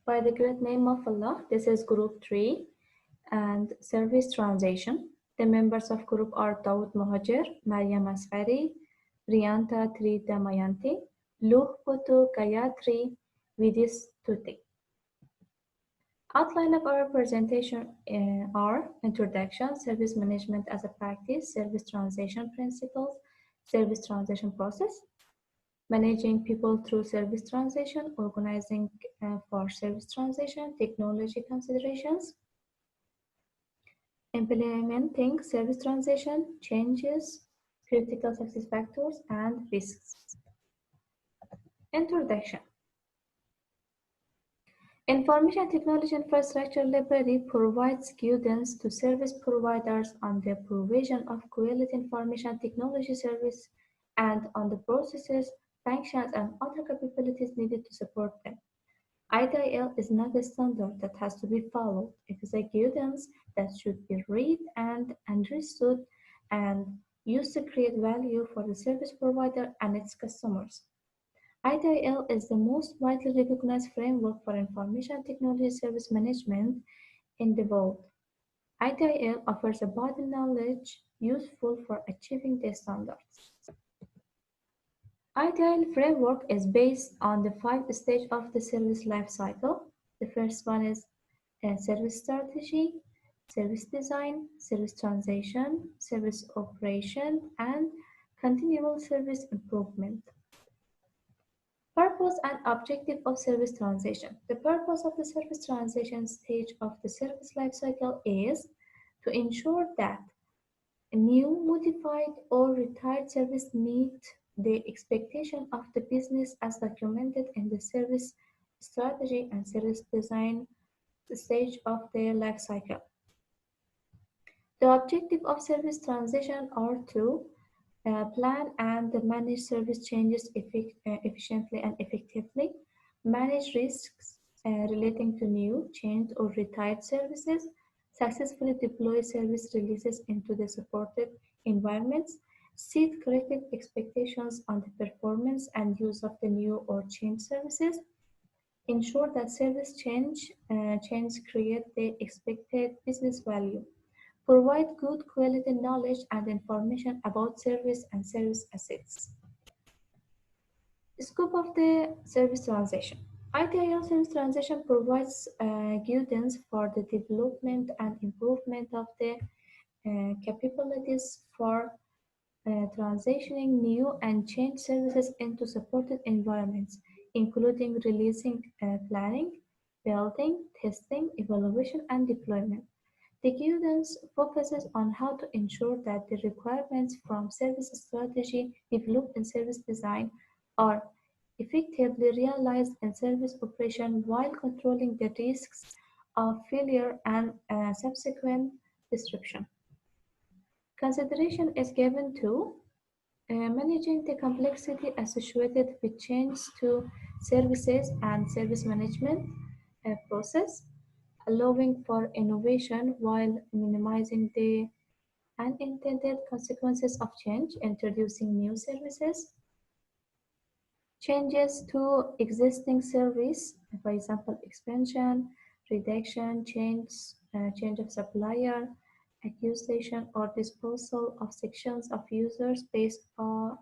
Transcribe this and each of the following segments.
By the great name of Allah, this is Group 3 and Service Transition. The members of group are Dawood Mohajir, Maryam Asfari, Rianta Tri Damayanti, Luh Putu Gayatri Vidis Tuti. Outline of our presentation are introduction, service management as a practice, service transition principles, service transition process, managing people through service transition, organizing for service transition, technology considerations, implementing service transition, changes, critical success factors, and risks. Introduction. Information Technology Infrastructure Library provides guidance to service providers on the provision of quality information technology service and on the processes, functions, and other capabilities needed to support them. ITIL is not a standard that has to be followed. It is a guidance that should be read and understood and used to create value for the service provider and its customers. ITIL is the most widely recognized framework for information technology service management in the world. ITIL offers a body knowledge useful for achieving these standards. ITIL framework is based on the 5 stages of the service life cycle. The first one is service strategy, service design, service transition, service operation, and continual service improvement. Purpose and objective of service transition. The purpose of the service transition stage of the service lifecycle is to ensure that a new, modified, or retired service meet the expectation of the business as documented in the service strategy and service design stage of the lifecycle. The objective of service transition are to plan and manage service changes efficiently and effectively, manage risks relating to new, changed, or retired services, successfully deploy service releases into the supported environments, set corrective expectations on the performance and use of the new or changed services, ensure that service changes create the expected business value. Provide good quality knowledge and information about service and service assets. Scope of the service transition. ITIL service transition provides guidance for the development and improvement of the capabilities for transitioning new and changed services into supported environments, including releasing, planning, building, testing, evaluation, and deployment. The guidance focuses on how to ensure that the requirements from service strategy developed in service design are effectively realized in service operation while controlling the risks of failure and subsequent disruption. Consideration is given to managing the complexity associated with change to services and service management process, allowing for innovation while minimizing the unintended consequences of change, introducing new services, changes to existing service, for example, expansion, reduction, change of supplier, acquisition or disposal of sections of users based on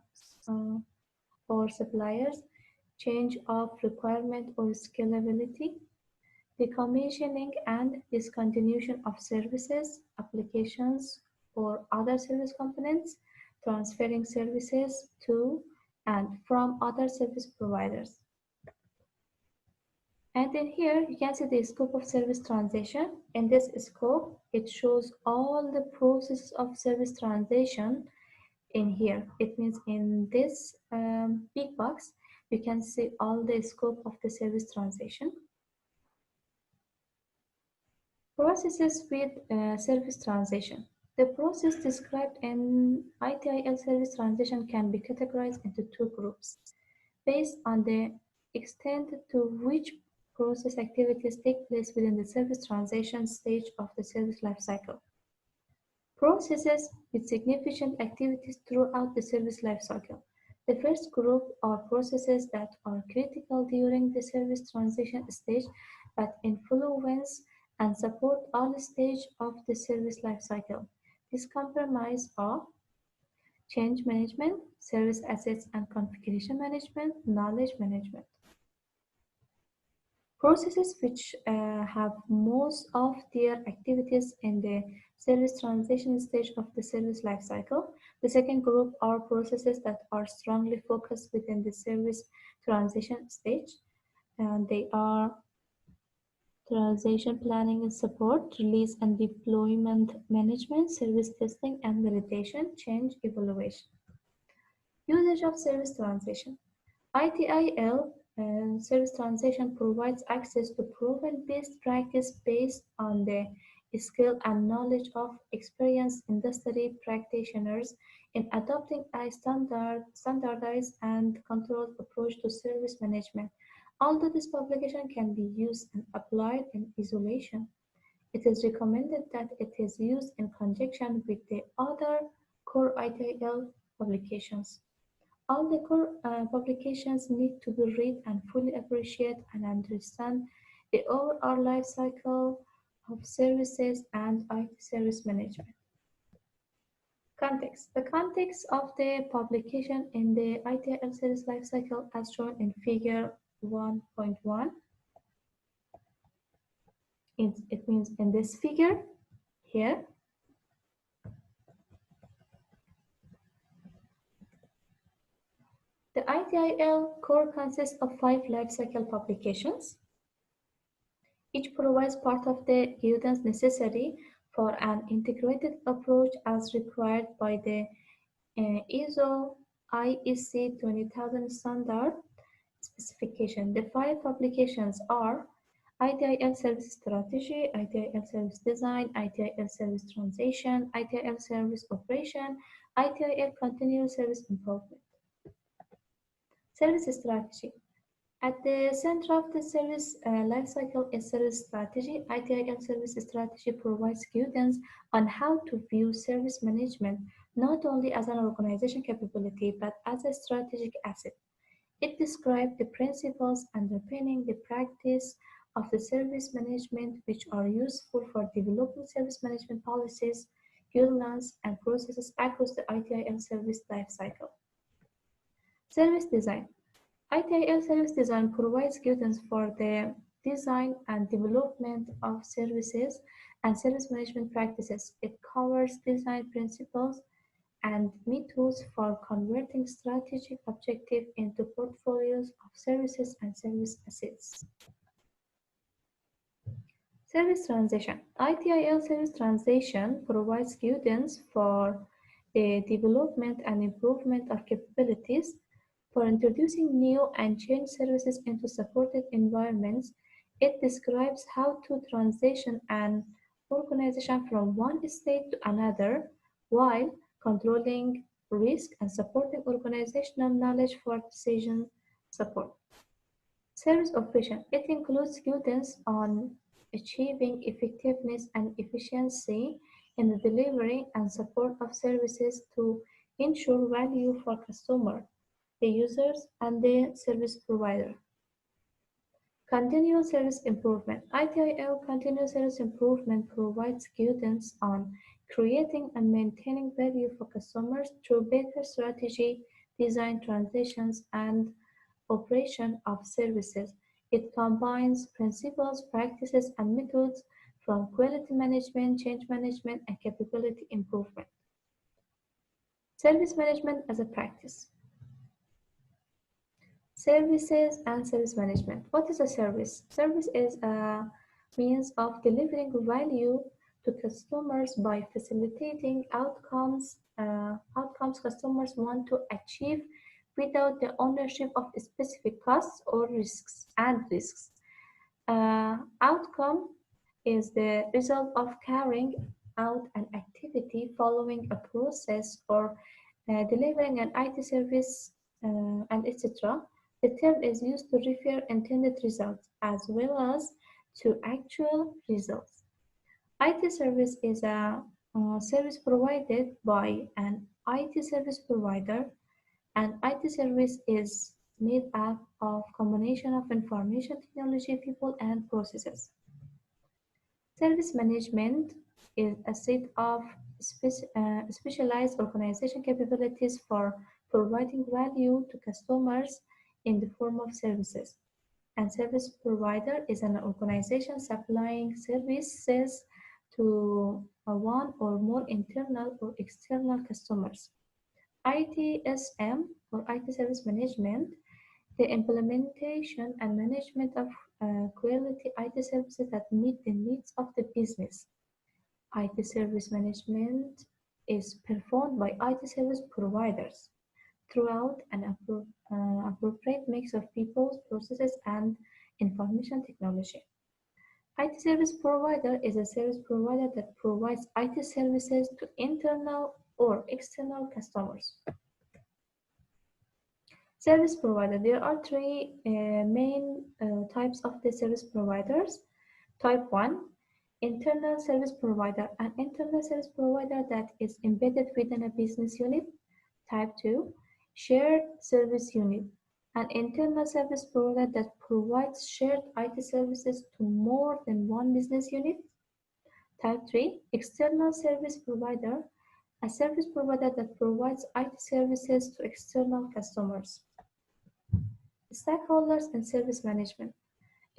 or suppliers, change of requirement or scalability, decommissioning and discontinuation of services, applications, or other service components, transferring services to and from other service providers. And then here you can see the scope of service transition. In this scope, it shows all the processes of service transition in here. It means in this big box, you can see all the scope of the service transition. Processes with service transition. The process described in ITIL service transition can be categorized into 2 groups based on the extent to which process activities take place within the service transition stage of the service lifecycle. Processes with significant activities throughout the service lifecycle. The first group are processes that are critical during the service transition stage but influence and support all stages of the service lifecycle. This comprise of change management, service assets and configuration management, knowledge management. Processes which have most of their activities in the service transition stage of the service lifecycle. The second group are processes that are strongly focused within the service transition stage, and they are transition planning and support, release and deployment management, service testing and validation, change evaluation. Usage of service transition. ITIL service transition provides access to proven best practice based on the skill and knowledge of experienced industry practitioners in adopting a standardized and controlled approach to service management. Although this publication can be used and applied in isolation, it is recommended that it is used in conjunction with the other core ITIL publications. All the core publications need to be read and fully appreciate and understand the overall life cycle of services and IT service management. Context. The context of the publication in the ITIL service lifecycle as shown in figure 1.1. It means in this figure here, the ITIL core consists of 5 lifecycle publications. Each provides part of the guidance necessary for an integrated approach as required by the ISO IEC 20000 standard specification. The 5 publications are ITIL Service Strategy, ITIL Service Design, ITIL Service Transition, ITIL Service Operation, ITIL Continuous Service Improvement. Service Strategy. At the center of the service lifecycle is service strategy. ITIL service strategy provides guidance on how to view service management not only as an organization capability but as a strategic asset. It describes the principles underpinning the practice of the service management which are useful for developing service management policies, guidelines, and processes across the ITIL service lifecycle. Service design. ITIL service design provides guidance for the design and development of services and service management practices. It covers design principles and methods for converting strategic objectives into portfolios of services and service assets. Service transition. ITIL service transition provides guidance for the development and improvement of capabilities for introducing new and changed services into supported environments. It describes how to transition an organization from one state to another while controlling risk and supporting organizational knowledge for decision support. Service operation. It includes guidance on achieving effectiveness and efficiency in the delivery and support of services to ensure value for customers, the users, and the service provider. Continuous service improvement. ITIL continuous service improvement provides guidance on creating and maintaining value for customers through better strategy, design transitions, and operation of services. It combines principles, practices, and methods from quality management, change management, and capability improvement. Service management as a practice. Services and service management. What is a service? Service is a means of delivering value to customers by facilitating outcomes customers want to achieve without the ownership of specific costs or risks. Outcome is the result of carrying out an activity following a process or delivering an IT service and etc. The term is used to refer intended results as well as to actual results. IT service is a service provided by an IT service provider An IT service is made up of combination of information technology, people, and processes. Service management is a set of specialized organization capabilities for providing value to customers in the form of services. And service provider is an organization supplying services to one or more internal or external customers. ITSM or IT service management, the implementation and management of quality IT services that meet the needs of the business. IT service management is performed by IT service providers throughout an appropriate mix of people, processes, and information technology. IT service provider is a service provider that provides IT services to internal or external customers. Service provider. There are three main types of the service providers. Type 1, internal service provider, an internal service provider that is embedded within a business unit. Type 2, shared service unit, an internal service provider that provides shared IT services to more than one business unit. Type 3, external service provider, a service provider that provides IT services to external customers. Stakeholders and service management.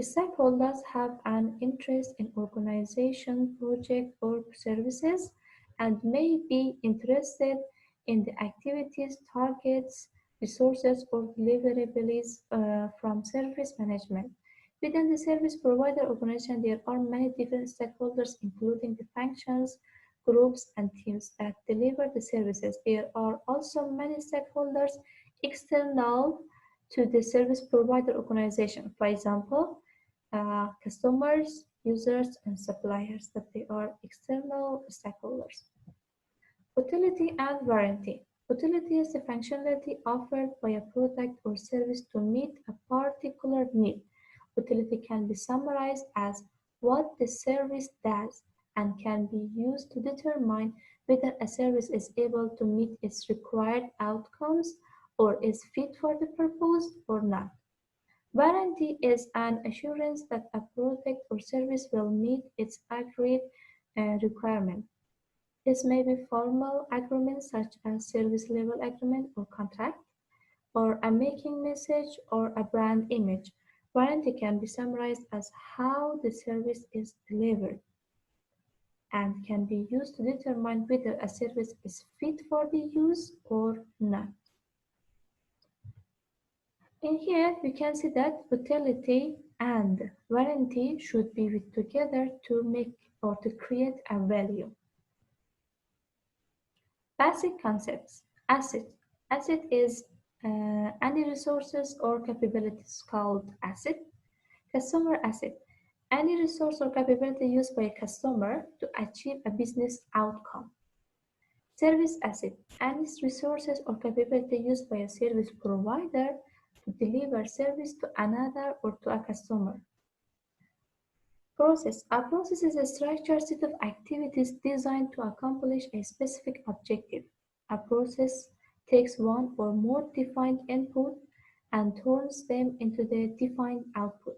Stakeholders have an interest in organization, project, or services and may be interested in the activities, targets, resources, or deliverables from service management. Within the service provider organization, there are many different stakeholders, including the functions, groups, and teams that deliver the services. There are also many stakeholders external to the service provider organization. For example, customers, users, and suppliers, that they are external stakeholders. Utility and warranty. Utility is the functionality offered by a product or service to meet a particular need. Utility can be summarized as what the service does and can be used to determine whether a service is able to meet its required outcomes or is fit for the purpose or not. Warranty is an assurance that a product or service will meet its accurate requirement. This may be formal agreements such as service level agreement or contract, or a making message or a brand image. Warranty can be summarized as how the service is delivered and can be used to determine whether a service is fit for the use or not. In here, we can see that utility and warranty should be with together to make or to create a value. Basic concepts. Asset. Asset is any resources or capabilities called asset. Customer asset. Any resource or capability used by a customer to achieve a business outcome. Service asset. Any resources or capability used by a service provider to deliver service to another or to a customer. Process. A process is a structured set of activities designed to accomplish a specific objective. A process takes one or more defined input and turns them into the defined output.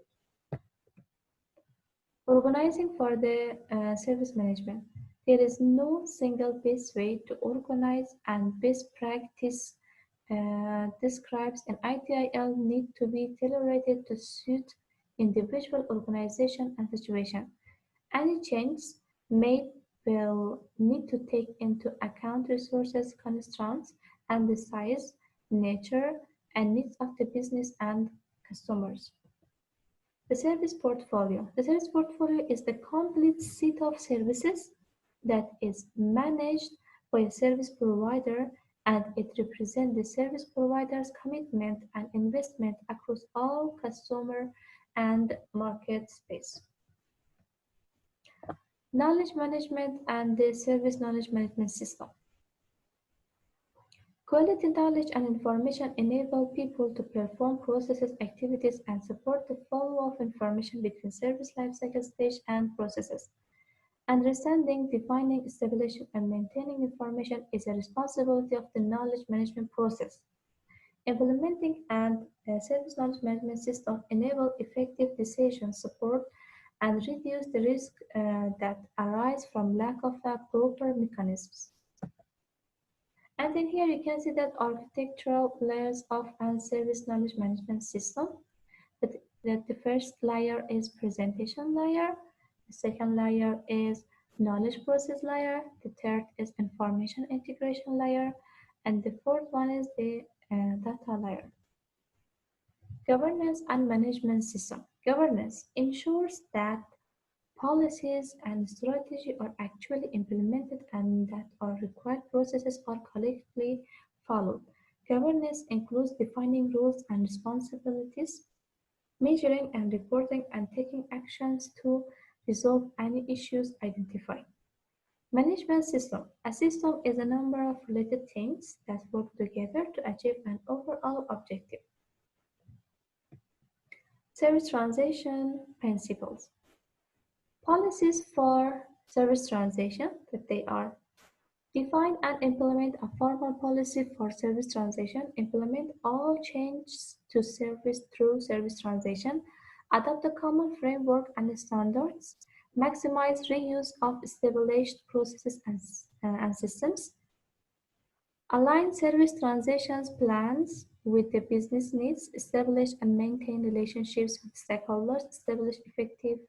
Organizing for the service management. There is no single best way to organize, and best practice describes an ITIL need to be tailored to suit individual organization and situation. Any change made will need to take into account resources constraints and the size, nature, and needs of the business and customers. The service portfolio. The service portfolio is the complete set of services that is managed by a service provider, and it represents the service provider's commitment and investment across all customer and market space. Knowledge management and the service knowledge management system. Quality knowledge and information enable people to perform processes, activities, and support the flow of information between service lifecycle stage and processes. Understanding, defining, establishing, and maintaining information is a responsibility of the knowledge management process. Implementing and service knowledge management system enable effective decision support and reduce the risk that arise from lack of proper mechanisms. And in here you can see that architectural layers of a service knowledge management system. That the first layer is presentation layer, the second layer is knowledge process layer, the third is information integration layer, and the fourth one is the data layer. Governance and management system. Governance ensures that policies and strategy are actually implemented and that our required processes are collectively followed. Governance includes defining rules and responsibilities, measuring and reporting, and taking actions to resolve any issues identified. Management system. A system is a number of related things that work together to achieve an overall objective. Service transition principles. Policies for service transition, that they are define and implement a formal policy for service transition, implement all changes to service through service transition, adopt a common framework and standards, maximize reuse of established processes and systems, align service transitions plans with the business needs, establish and maintain relationships with stakeholders, establish effective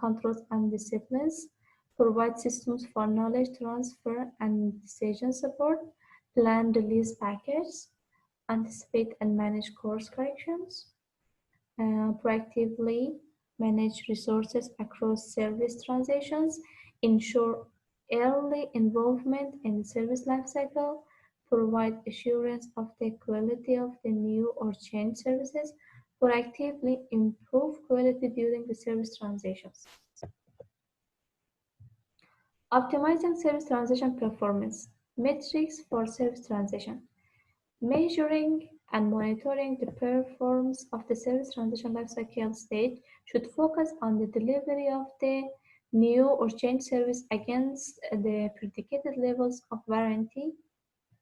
controls and disciplines, provide systems for knowledge transfer and decision support, plan release package, anticipate and manage course corrections, proactively manage resources across service transitions, ensure early involvement in the service lifecycle, provide assurance of the quality of the new or changed services, proactively improve quality during the service transitions. Optimizing service transition performance. Metrics for service transition. Measuring and monitoring the performance of the service transition lifecycle stage should focus on the delivery of the new or changed service against the predicated levels of warranty,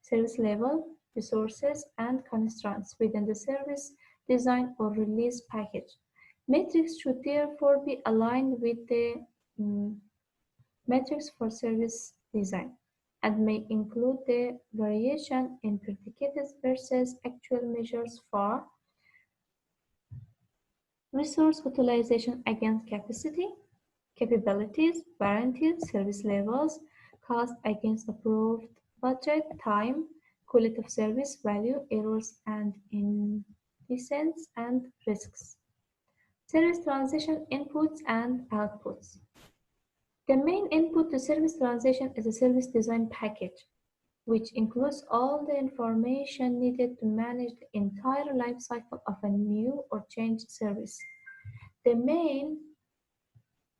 service level, resources, and constraints within the service design or release package. Metrics should therefore be aligned with the metrics for service design and may include the variation in predicated versus actual measures for resource utilization against capacity, capabilities, warranties, service levels, cost against approved budget, time, quality of service, value, errors and indecents, and risks. Service transition inputs and outputs. The main input to service transition is a service design package, which includes all the information needed to manage the entire life cycle of a new or changed service. The main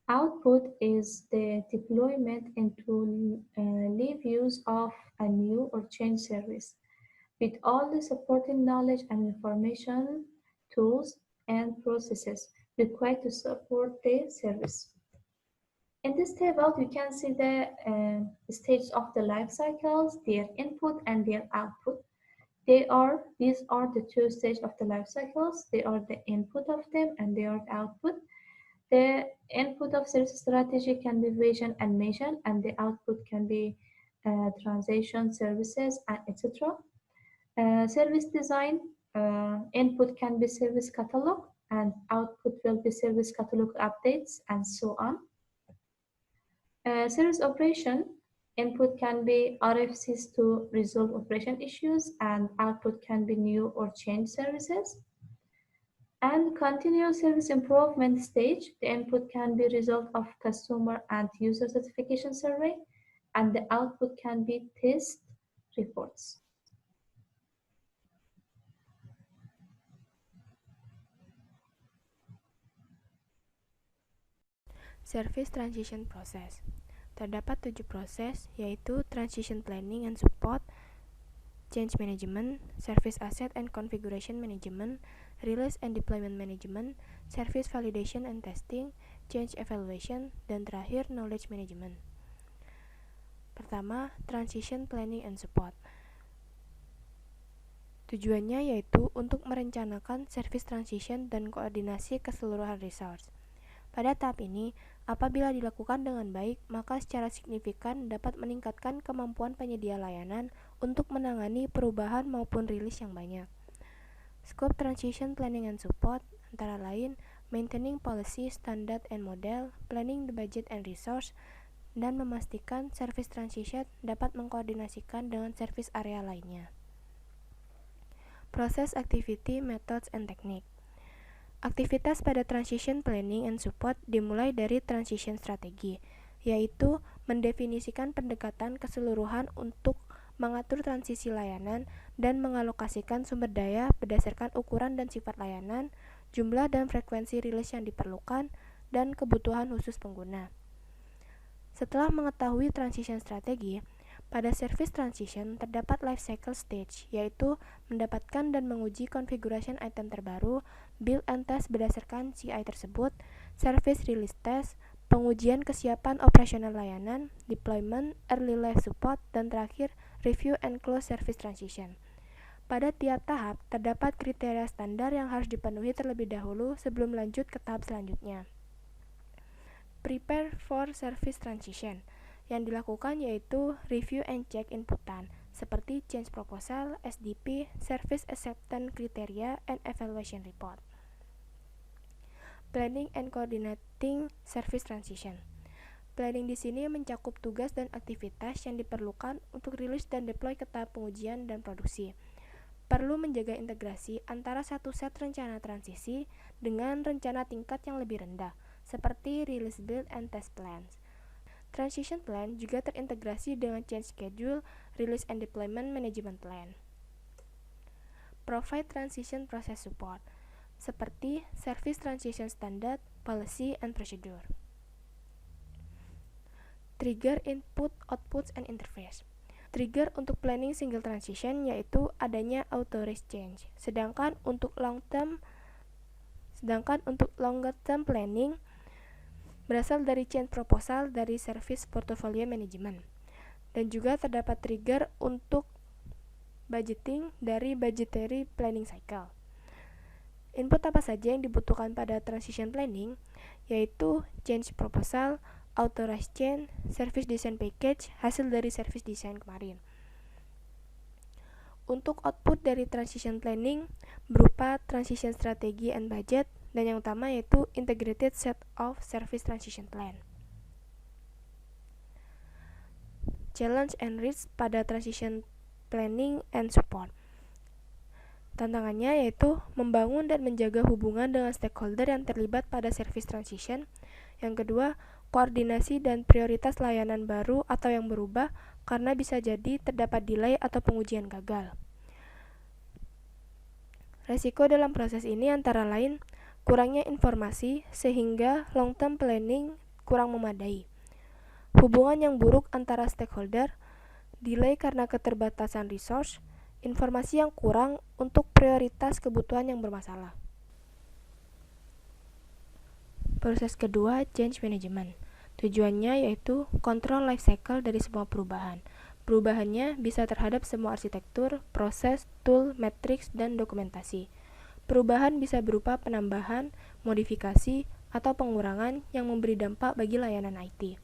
output is the deployment into live use of a new or changed service, with all the supporting knowledge and information, tools, and processes required to support the service. In this table, you can see the stages of the life cycles, their input and their output. These are the two stages of the life cycles. They are the input of them and they are the output. The input of service strategy can be vision and mission, and the output can be transition services, and etc. Service design input can be service catalog, and output will be service catalog updates, and so on. Service operation input can be RFCs to resolve operation issues, and output can be new or changed services. And continuous service improvement stage, the input can be result of customer and user satisfaction survey, and the output can be test reports. Service Transition Process. Terdapat 7 proses, yaitu Transition Planning and Support, Change Management, Service Asset and Configuration Management, Release and Deployment Management, Service Validation and Testing, Change Evaluation, dan terakhir Knowledge Management. Pertama, Transition Planning and Support. Tujuannya yaitu untuk merencanakan service transition dan koordinasi keseluruhan resource. Pada tahap ini, apabila dilakukan dengan baik, maka secara signifikan dapat meningkatkan kemampuan penyedia layanan untuk menangani perubahan maupun rilis yang banyak. Scope Transition Planning and Support antara lain maintaining policy, standard and model, planning the budget and resource, dan memastikan service transition dapat mengkoordinasikan dengan service area lainnya. Proses, activity, methods, and technique. Aktivitas pada transition planning and support dimulai dari transition strategi, yaitu mendefinisikan pendekatan keseluruhan untuk mengatur transisi layanan dan mengalokasikan sumber daya berdasarkan ukuran dan sifat layanan, jumlah dan frekuensi rilis yang diperlukan, dan kebutuhan khusus pengguna. Setelah mengetahui transition strategi, pada service transition terdapat life cycle stage, yaitu mendapatkan dan menguji configuration item terbaru, build and test berdasarkan CI tersebut, service release test, pengujian kesiapan operasional layanan, deployment, early life support, dan terakhir, review and close service transition. Pada tiap tahap, terdapat kriteria standar yang harus dipenuhi terlebih dahulu sebelum lanjut ke tahap selanjutnya. Prepare for service transition. Yang dilakukan yaitu review and check inputan, seperti change proposal, SDP, service acceptance criteria, and evaluation report. Planning and coordinating service transition. Planning di sini mencakup tugas dan aktivitas yang diperlukan untuk rilis dan deploy ke tahap pengujian dan produksi. Perlu menjaga integrasi antara satu set rencana transisi dengan rencana tingkat yang lebih rendah, seperti release build and test plans. Transition plan juga terintegrasi dengan change schedule, release and deployment management plan. Provide transition process support, seperti service transition standard, policy, and procedure. Trigger input, outputs, and interface. Trigger untuk planning single transition yaitu adanya authorized change. Sedangkan untuk longer term planning berasal dari change proposal dari service portfolio management. Dan juga terdapat trigger untuk budgeting dari budgetary planning cycle. Input apa saja yang dibutuhkan pada transition planning yaitu change proposal, authorized change, service design package, hasil dari service design kemarin. Untuk output dari transition planning berupa transition strategy and budget, dan yang utama yaitu integrated set of service transition plan. Challenge and risk pada transition planning and support. Tantangannya yaitu membangun dan menjaga hubungan dengan stakeholder yang terlibat pada service transition. Yang kedua, koordinasi dan prioritas layanan baru atau yang berubah karena bisa jadi terdapat delay atau pengujian gagal. Resiko dalam proses ini antara lain kurangnya informasi sehingga long-term planning kurang memadai. Hubungan yang buruk antara stakeholder, delay karena keterbatasan resource, informasi yang kurang untuk prioritas kebutuhan yang bermasalah. Proses kedua, change management. Tujuannya yaitu kontrol life cycle dari semua perubahan. Perubahannya bisa terhadap semua arsitektur, proses, tool, matriks, dan dokumentasi. Perubahan bisa berupa penambahan, modifikasi, atau pengurangan yang memberi dampak bagi layanan IT.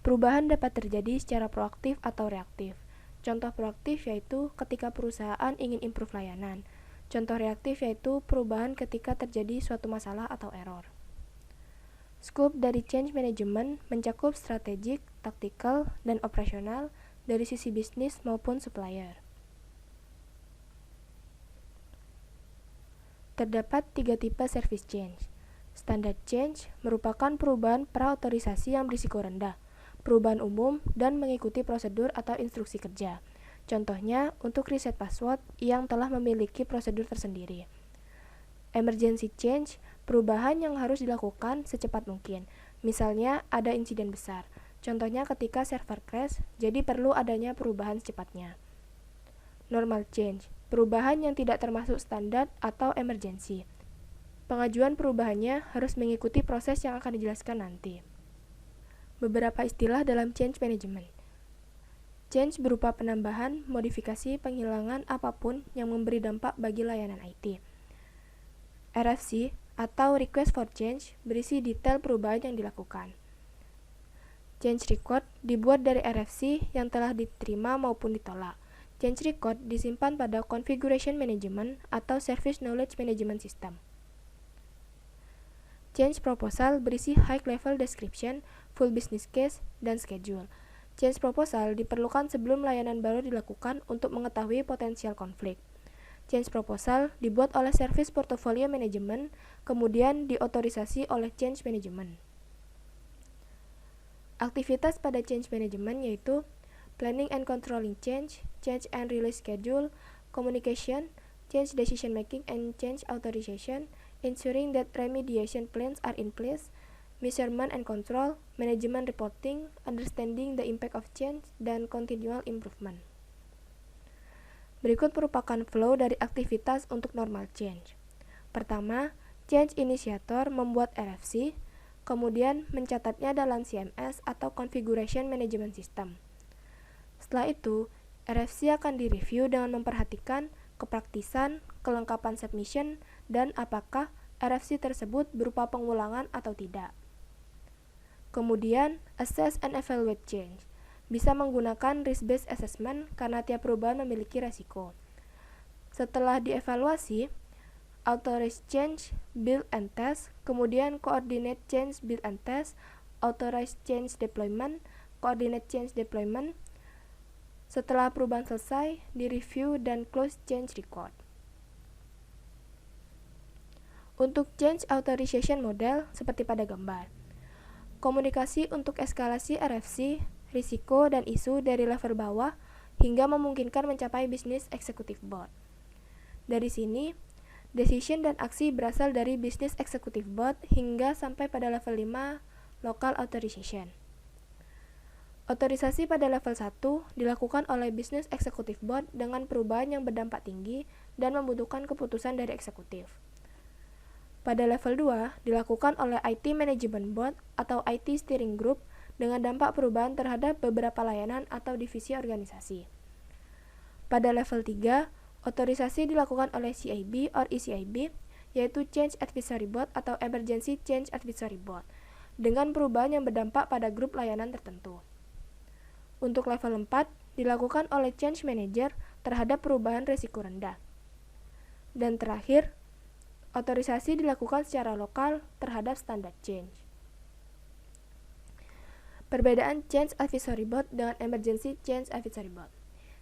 Perubahan dapat terjadi secara proaktif atau reaktif. Contoh proaktif yaitu ketika perusahaan ingin improve layanan. Contoh reaktif yaitu perubahan ketika terjadi suatu masalah atau error. Scope dari change management mencakup strategik, taktikal, dan operasional dari sisi bisnis maupun supplier. Terdapat 3 tipe service change. Standard change merupakan perubahan pra-otorisasi yang berisiko rendah, perubahan umum, dan mengikuti prosedur atau instruksi kerja. Contohnya, untuk reset password yang telah memiliki prosedur tersendiri. Emergency change, perubahan yang harus dilakukan secepat mungkin. Misalnya, ada insiden besar. Contohnya ketika server crash, jadi perlu adanya perubahan secepatnya. Normal change, perubahan yang tidak termasuk standar atau emergency. Pengajuan perubahannya harus mengikuti proses yang akan dijelaskan nanti. Beberapa istilah dalam change management. Change berupa penambahan, modifikasi, penghilangan apapun yang memberi dampak bagi layanan IT. RFC atau Request for Change berisi detail perubahan yang dilakukan. Change Record dibuat dari RFC yang telah diterima maupun ditolak. Change Record disimpan pada Configuration Management atau Service Knowledge Management System. Change Proposal berisi High Level Description, Full Business Case, dan Schedule. Change Proposal diperlukan sebelum layanan baru dilakukan untuk mengetahui potensial konflik. Change Proposal dibuat oleh Service Portfolio Management, kemudian diotorisasi oleh Change Management. Aktivitas pada Change Management yaitu Planning and Controlling Change, Change and Release Schedule, Communication, Change Decision Making and Change Authorization, Ensuring that remediation plans are in place, Measurement and Control, Management Reporting, Understanding the Impact of Change, dan Continual Improvement. Berikut merupakan flow dari aktivitas untuk normal change. Pertama, Change Initiator membuat RFC, kemudian mencatatnya dalam CMS atau Configuration Management System. Setelah itu, RFC akan direview dengan memperhatikan kepraktisan, kelengkapan submission, dan apakah RFC tersebut berupa pengulangan atau tidak. Kemudian, assess and evaluate change. Bisa menggunakan risk-based assessment karena tiap perubahan memiliki resiko. Setelah dievaluasi, authorize change, build and test, kemudian coordinate change, build and test, authorize change deployment, coordinate change deployment. Setelah perubahan selesai, direview dan close change record. Untuk change authorization model seperti pada gambar. Komunikasi untuk eskalasi RFC, risiko, dan isu dari level bawah hingga memungkinkan mencapai Business Executive Board. Dari sini, decision dan aksi berasal dari Business Executive Board hingga sampai pada level 5, Local Authorization. Otorisasi pada level 1 dilakukan oleh Business Executive Board dengan perubahan yang berdampak tinggi dan membutuhkan keputusan dari eksekutif. Pada level 2, dilakukan oleh IT Management Board atau IT Steering Group dengan dampak perubahan terhadap beberapa layanan atau divisi organisasi. Pada level 3, otorisasi dilakukan oleh CIB or ECIB, yaitu Change Advisory Board atau Emergency Change Advisory Board, dengan perubahan yang berdampak pada grup layanan tertentu. Untuk level 4, dilakukan oleh Change Manager terhadap perubahan risiko rendah. Dan terakhir, otorisasi dilakukan secara lokal terhadap standar change. Perbedaan Change Advisory Board dengan Emergency Change Advisory Board.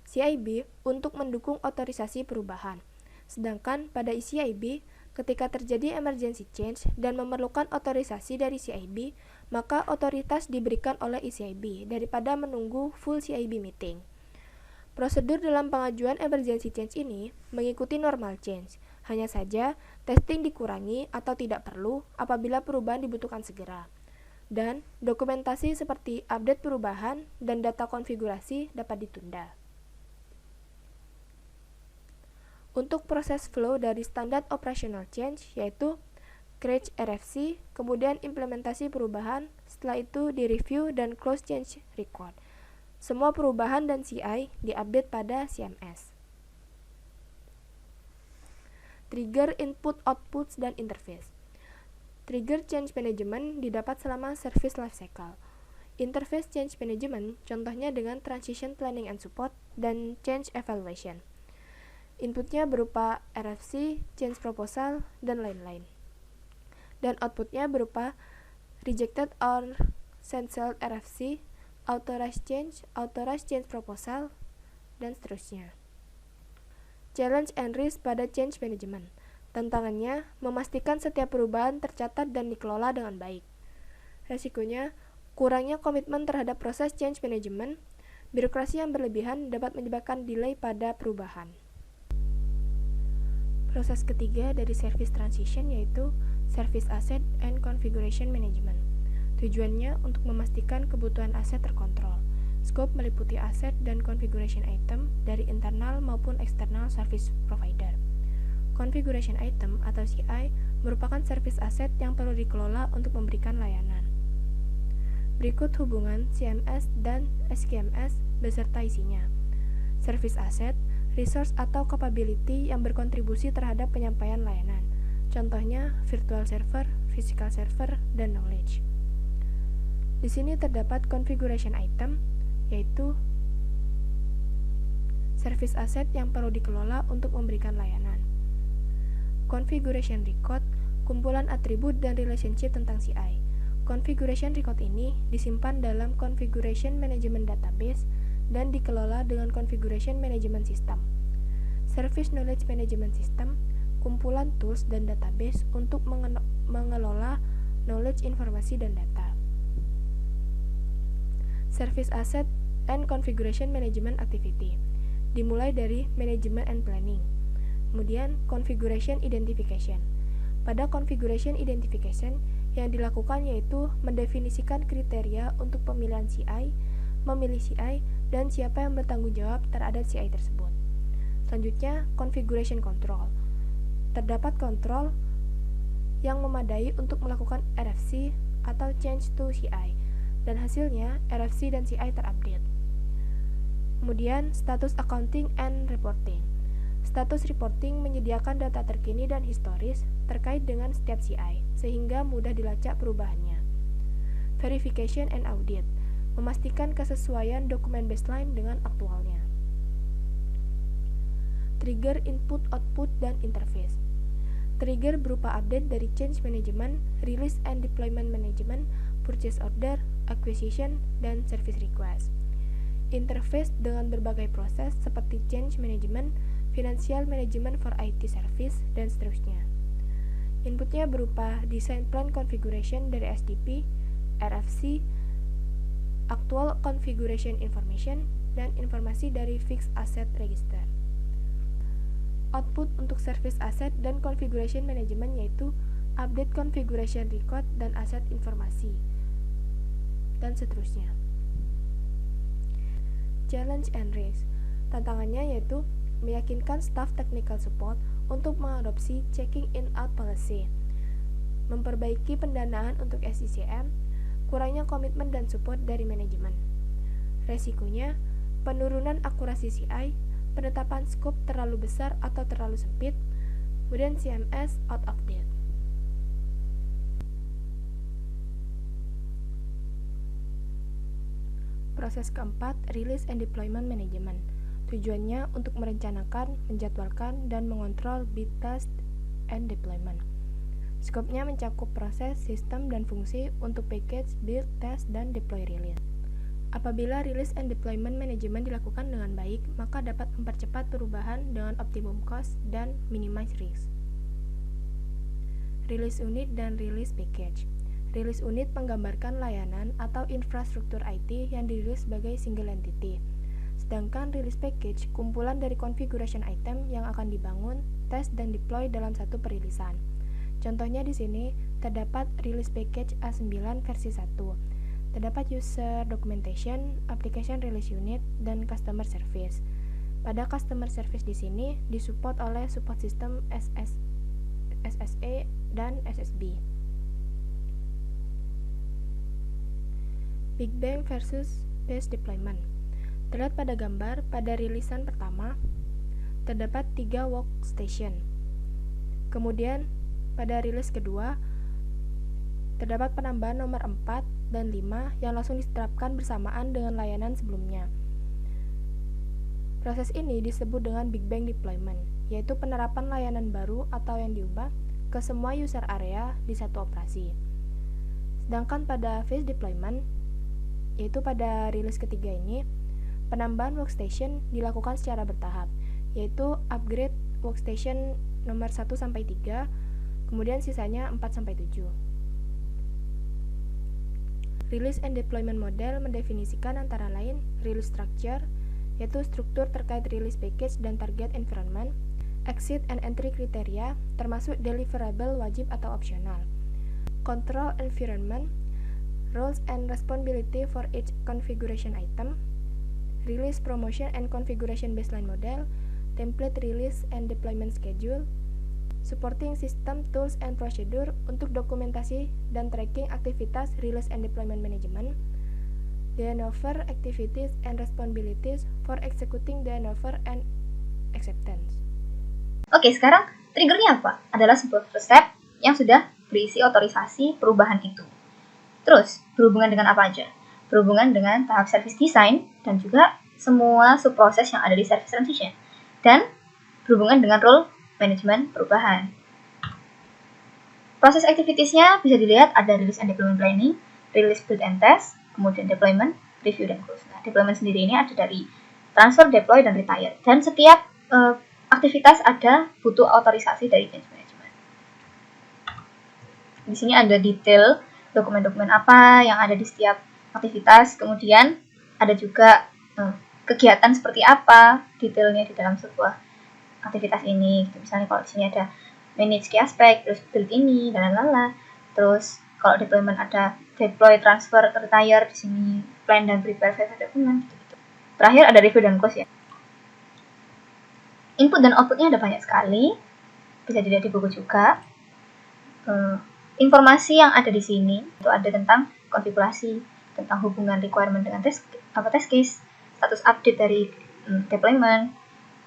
CIB untuk mendukung otorisasi perubahan, sedangkan pada ECIB, ketika terjadi emergency change dan memerlukan otorisasi dari CIB, maka otoritas diberikan oleh ECIB daripada menunggu full CIB meeting. Prosedur dalam pengajuan emergency change ini mengikuti normal change, hanya saja testing dikurangi atau tidak perlu apabila perubahan dibutuhkan segera. Dan dokumentasi seperti update perubahan dan data konfigurasi dapat ditunda. Untuk proses flow dari standard operational change yaitu create RFC, kemudian implementasi perubahan, setelah itu direview dan close change record. Semua perubahan dan CI diupdate pada CMS. Trigger input, outputs, dan interface. Trigger change management didapat selama service lifecycle. Interface change management contohnya dengan transition planning and support dan change evaluation. Inputnya berupa RFC, change proposal, dan lain-lain. Dan outputnya berupa rejected or cancelled RFC, authorized change proposal, dan seterusnya. Challenge and risk pada change management. Tantangannya, memastikan setiap perubahan tercatat dan dikelola dengan baik. Resikonya, kurangnya komitmen terhadap proses change management, birokrasi yang berlebihan dapat menyebabkan delay pada perubahan. Proses ketiga dari service transition yaitu Service Asset and Configuration Management. Tujuannya untuk memastikan kebutuhan aset terkontrol. Scope meliputi aset dan configuration item dari internal maupun eksternal service provider. Configuration item atau CI merupakan service aset yang perlu dikelola untuk memberikan layanan. Berikut hubungan CMS dan SKMS beserta isinya. Service asset, resource atau capability yang berkontribusi terhadap penyampaian layanan. Contohnya virtual server, physical server, dan knowledge. Di sini terdapat configuration item, yaitu service asset yang perlu dikelola untuk memberikan layanan. Configuration record, kumpulan atribut dan relationship tentang CI. Configuration record ini disimpan dalam configuration management database dan dikelola dengan configuration management system. Service knowledge management system, kumpulan tools dan database untuk mengelola knowledge, informasi, dan data. Service asset and configuration management activity, dimulai dari management and planning. Kemudian configuration identification. Pada configuration identification, yang dilakukan yaitu mendefinisikan kriteria untuk pemilihan CI, memilih CI, dan siapa yang bertanggung jawab terhadap CI tersebut. Selanjutnya, configuration control. Terdapat kontrol yang memadai untuk melakukan RFC atau change to CI, dan hasilnya RFC dan CI terupdate. Kemudian, status accounting and reporting. Status reporting menyediakan data terkini dan historis terkait dengan setiap CI, sehingga mudah dilacak perubahannya. Verification and audit, memastikan kesesuaian dokumen baseline dengan aktualnya. Trigger input, output, dan interface. Trigger berupa update dari change management, release and deployment management, purchase order, acquisition, dan service request. Interface dengan berbagai proses seperti change management, financial management for IT service, dan seterusnya. Inputnya berupa design plan configuration dari SDP, RFC, actual configuration information, dan informasi dari fixed asset register. Output untuk service asset dan configuration management yaitu update configuration record dan aset informasi, dan seterusnya. Challenge and risk. Tantangannya yaitu meyakinkan staff technical support untuk mengadopsi checking in out policy, memperbaiki pendanaan untuk SCCM, kurangnya komitmen dan support dari manajemen. Resikonya, penurunan akurasi CI, penetapan scope terlalu besar atau terlalu sempit, kemudian CMS out of date. Proses keempat, release and deployment management. Tujuannya untuk merencanakan, menjadwalkan, dan mengontrol build, test, and deployment. Skopnya mencakup proses, sistem, dan fungsi untuk package, build, test, dan deploy release. Apabila release and deployment management dilakukan dengan baik, maka dapat mempercepat perubahan dengan optimum cost dan minimize risk. Release unit dan release package. Release unit menggambarkan layanan atau infrastruktur IT yang dirilis sebagai single entity. Sedangkan release package kumpulan dari configuration item yang akan dibangun, test, dan deploy dalam satu perilisan. Contohnya di sini terdapat release package A9 versi 1. Terdapat user documentation, application release unit, dan customer service. Pada customer service di sini disupport oleh support system SSE dan SSB. Big Bang versus Base Deployment. Terlihat pada gambar, pada rilisan pertama, terdapat 3 workstation. Kemudian, pada rilis kedua, terdapat penambahan nomor 4 dan 5 yang langsung diterapkan bersamaan dengan layanan sebelumnya. Proses ini disebut dengan Big Bang Deployment, yaitu penerapan layanan baru atau yang diubah ke semua user area di satu operasi. Sedangkan pada Phase Deployment, yaitu pada rilis ketiga ini, penambahan workstation dilakukan secara bertahap, yaitu upgrade workstation nomor 1-3, kemudian sisanya 4-7. Release and deployment model mendefinisikan antara lain release structure, yaitu struktur terkait release package dan target environment, exit and entry kriteria, termasuk deliverable wajib atau opsional, control environment, roles and responsibility for each configuration item, release promotion and configuration baseline model, template release and deployment schedule, supporting system, tools, and procedure untuk dokumentasi dan tracking aktivitas release and deployment management, The handover activities and responsibilities for executing the handover and acceptance. Oke, sekarang triggernya apa? Adalah sebuah step yang sudah berisi otorisasi perubahan itu. Terus, berhubungan dengan apa aja? Berhubungan dengan tahap service design dan juga semua subproses yang ada di service transition. Dan berhubungan dengan role management perubahan. Proses activitiesnya bisa dilihat ada release and deployment planning, release build and test, kemudian deployment, review, dan close. Nah, deployment sendiri ini ada dari transfer, deploy, dan retire. Dan setiap aktivitas ada butuh otorisasi dari change management. Di sini ada detail dokumen-dokumen apa yang ada di setiap aktivitas, kemudian ada juga kegiatan seperti apa detailnya di dalam sebuah aktivitas ini. Misalnya kalau di sini ada manage key aspect, terus build ini, dan lain-lain. Terus kalau deployment ada deploy, transfer, retire, di sini plan dan prepare file dokumen. Gitu. Terakhir ada review dan close ya. Input dan outputnya ada banyak sekali, bisa dilihat di buku juga. Informasi yang ada di sini itu ada tentang konfigurasi, tentang hubungan requirement dengan test case, status update dari deployment,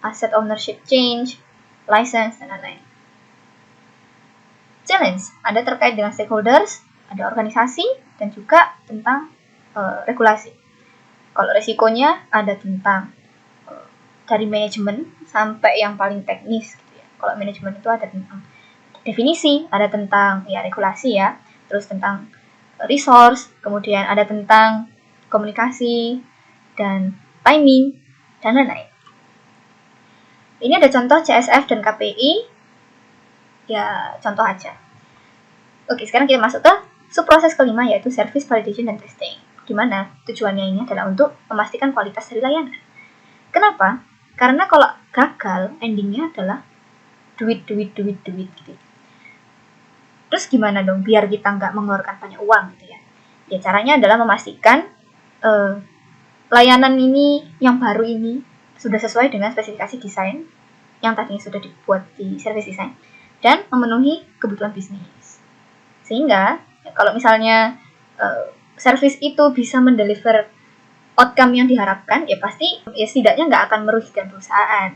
asset ownership change, license, dan lain-lain. Challenge ada terkait dengan stakeholders, ada organisasi, dan juga tentang regulasi. Kalau resikonya ada tentang dari manajemen sampai yang paling teknis gitu ya. Kalau manajemen itu ada tentang definisi, ada tentang ya regulasi ya, terus tentang resource, kemudian ada tentang komunikasi dan timing dan lain-lain. Ini ada contoh CSF dan KPI, ya contoh aja. Oke, sekarang kita masuk ke subproses kelima, yaitu service validation dan testing. Dimana tujuannya ini adalah untuk memastikan kualitas dari layanan. Kenapa? Karena kalau gagal, endingnya adalah duit gitu. Terus gimana dong biar kita nggak mengeluarkan banyak uang gitu ya? Ya caranya adalah memastikan layanan ini yang baru ini sudah sesuai dengan spesifikasi desain yang tadinya sudah dibuat di service design dan memenuhi kebutuhan bisnis. Sehingga kalau misalnya service itu bisa mendeliver outcome yang diharapkan, ya pasti ya setidaknya nggak akan merugikan perusahaan.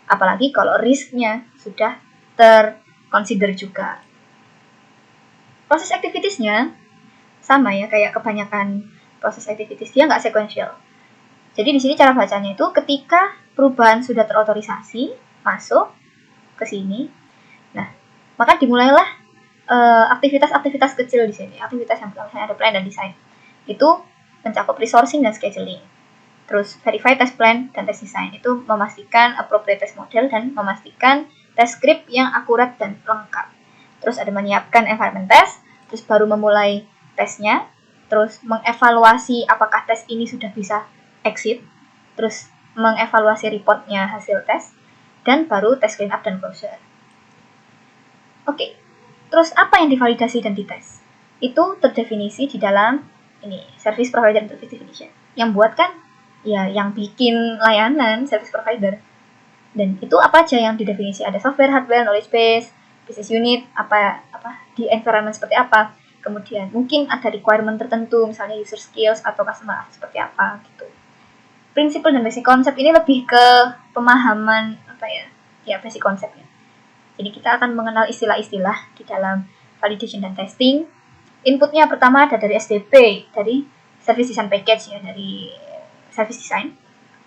Apalagi kalau risknya sudah terconsider juga. Proses activitiesnya sama ya, kayak kebanyakan proses activities, dia nggak sequential. Jadi di sini cara bacanya itu ketika perubahan sudah terotorisasi, masuk ke sini. Nah, maka dimulailah aktivitas-aktivitas kecil di sini. Aktivitas yang pertama ada plan dan design. Itu mencakup resourcing dan scheduling. Terus verify test plan dan test design itu memastikan appropriate test model dan memastikan test script yang akurat dan lengkap. Terus ada menyiapkan environment test, terus baru memulai tesnya, terus mengevaluasi apakah tes ini sudah bisa exit, terus mengevaluasi reportnya hasil tes, dan baru tes cleanup dan closure. Oke, terus apa yang divalidasi dan dites? Itu terdefinisi di dalam ini service provider interface definition. Yang buat kan ya yang bikin layanan service provider. Dan itu apa aja yang didefinisi? Ada software, hardware, knowledge base, business unit, apa di environment seperti apa. Kemudian mungkin ada requirement tertentu, misalnya user skills atau customer seperti apa gitu. Prinsipal dan basic konsep ini lebih ke pemahaman basic konsepnya. Jadi kita akan mengenal istilah-istilah di dalam validation dan testing. Inputnya pertama ada dari SDP, dari Service Design Package ya, dari Service Design.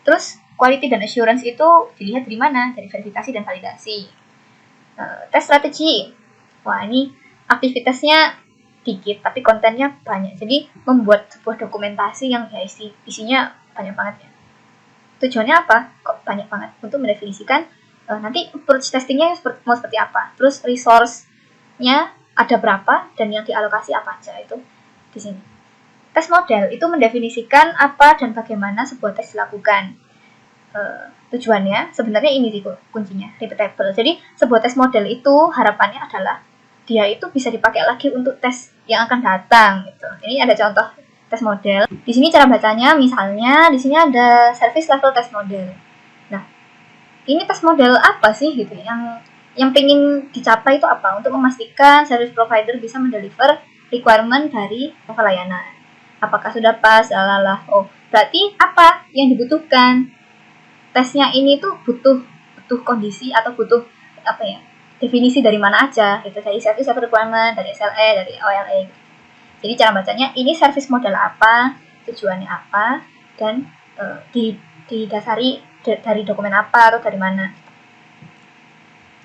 Terus quality dan assurance itu dilihat dari mana? Dari verifikasi dan validasi. Test strategi, wah ini aktivitasnya dikit tapi kontennya banyak. Jadi membuat sebuah dokumentasi yang ya isinya banyak banget ya. Tujuannya apa? Kok banyak banget? Untuk mendefinisikan nanti approach testingnya mau seperti apa. Terus resource-nya ada berapa dan yang dialokasi apa aja itu di sini. Tes model itu mendefinisikan apa dan bagaimana sebuah tes dilakukan. Tujuannya sebenarnya ini sih kuncinya, repeatable. Jadi sebuah tes model itu harapannya adalah dia itu bisa dipakai lagi untuk tes yang akan datang gitu. Ini ada contoh tes model. Di sini cara bacanya misalnya di sini ada service level test model. Nah, ini tes model apa sih gitu yang pengen dicapai itu apa? Untuk memastikan service provider bisa mendeliver requirement dari pelayanan. apakah sudah pas, lalala. Oh, berarti apa yang dibutuhkan? Tesnya ini tuh butuh kondisi atau butuh apa ya? Definisi dari mana aja, gitu, dari service requirement, dari SLA, dari OLA. Gitu. Jadi cara bacanya ini service model apa, tujuannya apa, dan didasari dari dokumen apa atau dari mana.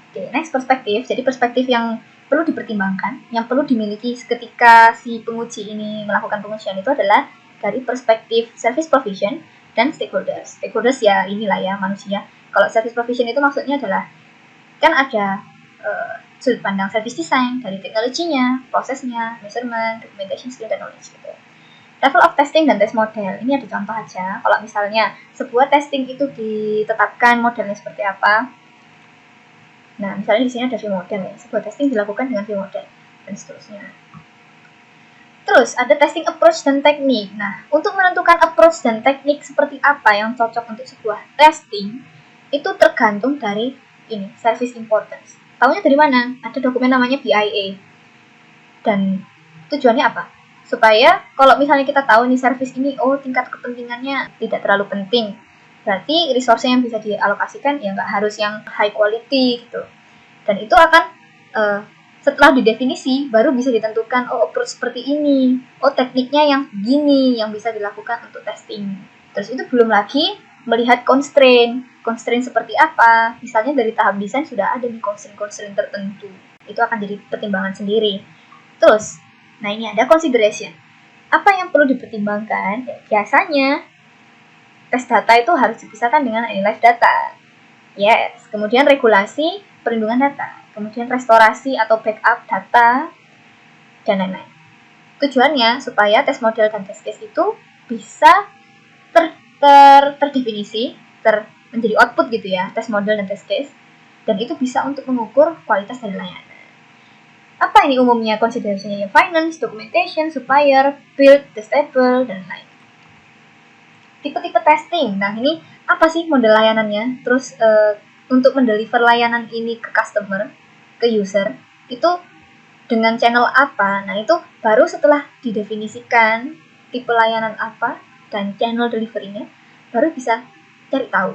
Oke, next perspektif. Jadi perspektif yang perlu dipertimbangkan, yang perlu dimiliki ketika si penguji ini melakukan pengujian itu adalah dari perspektif service provision dan stakeholders. Stakeholders ya inilah ya manusia. Kalau service provision itu maksudnya adalah kan ada sudut pandang service design dari teknologinya, prosesnya, measurement, documentation skill, dan knowledge gitu. Level of testing dan test model. Ini ada contoh aja. Kalau misalnya sebuah testing itu ditetapkan modelnya seperti apa. Nah, misalnya di sini ada view model ya. Sebuah testing dilakukan dengan view model dan seterusnya. Terus ada testing approach dan teknik. Nah, untuk menentukan approach dan teknik seperti apa yang cocok untuk sebuah testing itu tergantung dari ini, service importance. Tahunya dari mana? Ada dokumen namanya BIA. Dan tujuannya apa? Supaya kalau misalnya kita tahu nih service ini, oh tingkat kepentingannya tidak terlalu penting. Berarti resource yang bisa dialokasikan ya nggak harus yang high quality gitu. Dan itu akan setelah didefinisi baru bisa ditentukan oh approach seperti ini, oh tekniknya yang begini yang bisa dilakukan untuk testing. Terus itu belum lagi melihat constraint seperti apa. Misalnya dari tahap desain sudah ada nih constraint tertentu. Itu akan jadi pertimbangan sendiri. Terus, nah ini ada consideration. Apa yang perlu dipertimbangkan? Ya, biasanya tes data itu harus dipisahkan dengan analyze data. Yes, kemudian regulasi perlindungan data, kemudian restorasi atau backup data, dan lain-lain. Tujuannya supaya tes model dan test case itu bisa terdefinisi, menjadi output gitu ya, tes model dan test case, dan itu bisa untuk mengukur kualitas dari layanan. Apa ini umumnya consideration-nya? Finance, documentation, supplier, build, testable, dan lain. Tipe-tipe testing. Nah, ini apa sih model layanannya? Terus untuk mendeliver layanan ini ke customer, ke user, itu dengan channel apa? Nah, itu baru setelah didefinisikan tipe layanan apa dan channel delivery-nya, baru bisa cari tahu.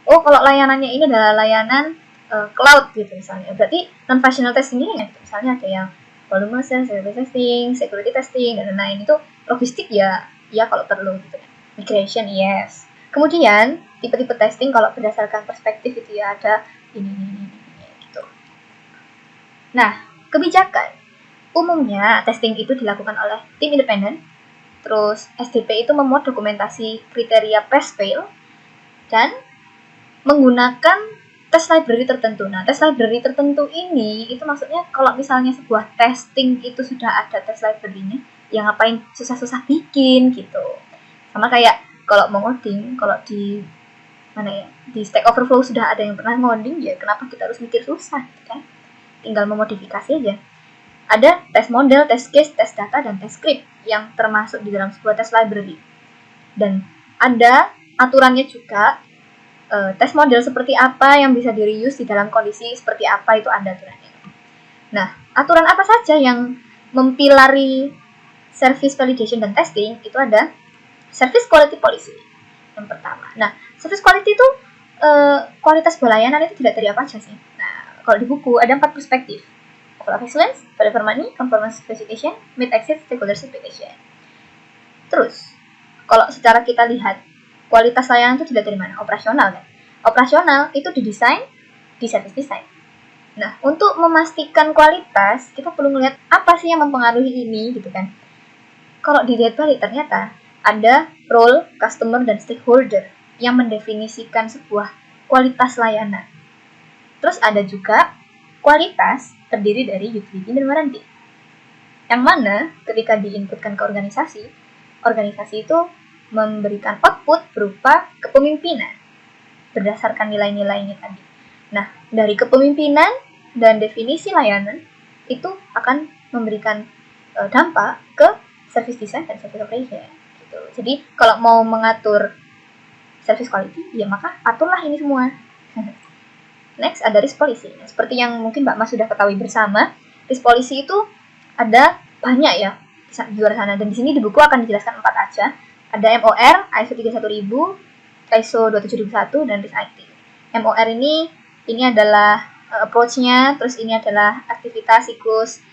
Oh, kalau layanannya ini adalah layanan cloud gitu misalnya. Berarti non-functional testing ini misalnya ada yang volume service testing, security testing, dan lain-lain. Itu logistik ya kalau perlu gitu kan. Migration, yes. Kemudian, tipe-tipe testing kalau berdasarkan perspektif itu ya ada ini gitu. Nah, kebijakan. Umumnya, testing itu dilakukan oleh tim independen. Terus, SDP itu memuat dokumentasi kriteria pass-fail dan menggunakan test library tertentu. Nah, test library tertentu ini, itu maksudnya kalau misalnya sebuah testing itu sudah ada test library-nya, ya ngapain susah-susah bikin gitu. Sama kayak kalau mau ngoding, kalau di di Stack Overflow sudah ada yang pernah ngoding, ya kenapa kita harus mikir susah, kan? Tinggal memodifikasi aja. Ada test model, test case, test data, dan test script yang termasuk di dalam sebuah test library. Dan ada aturannya juga, test model seperti apa yang bisa di-reuse di dalam kondisi seperti apa, itu ada aturannya. Nah, aturan apa saja yang mempilari service validation dan testing, itu ada service quality policy yang pertama. Nah, service quality itu kualitas pelayanan itu tidak dari apa aja sih. Nah, kalau di buku ada 4 perspektif. Level of excellence, value for money, conformance specification, meet exceed stakeholder expectation. Terus, kalau secara kita lihat kualitas layanan itu dilihat dari mana? Operasional kan? Operasional itu didesain di service design. Nah, untuk memastikan kualitas, kita perlu melihat apa sih yang mempengaruhi ini gitu kan. Kalau dilihat balik, ternyata ada role customer dan stakeholder yang mendefinisikan sebuah kualitas layanan. Terus ada juga kualitas terdiri dari utility dan warranty. Yang mana ketika diinputkan ke organisasi itu memberikan output berupa kepemimpinan berdasarkan nilai-nilai ini tadi. Nah, dari kepemimpinan dan definisi layanan itu akan memberikan dampak ke service design dan service operation gitu. Jadi, kalau mau mengatur service quality, ya maka aturlah ini semua. Next, ada risk policy. Nah, seperti yang mungkin Mbak Mas sudah ketahui bersama, risk policy itu ada banyak ya. di luar sana. Dan di sini di buku akan dijelaskan 4 aja. Ada MOR, ISO 31000, ISO 27001, dan RIS IT. MOR ini adalah approach-nya, terus ini adalah aktivitas siklus,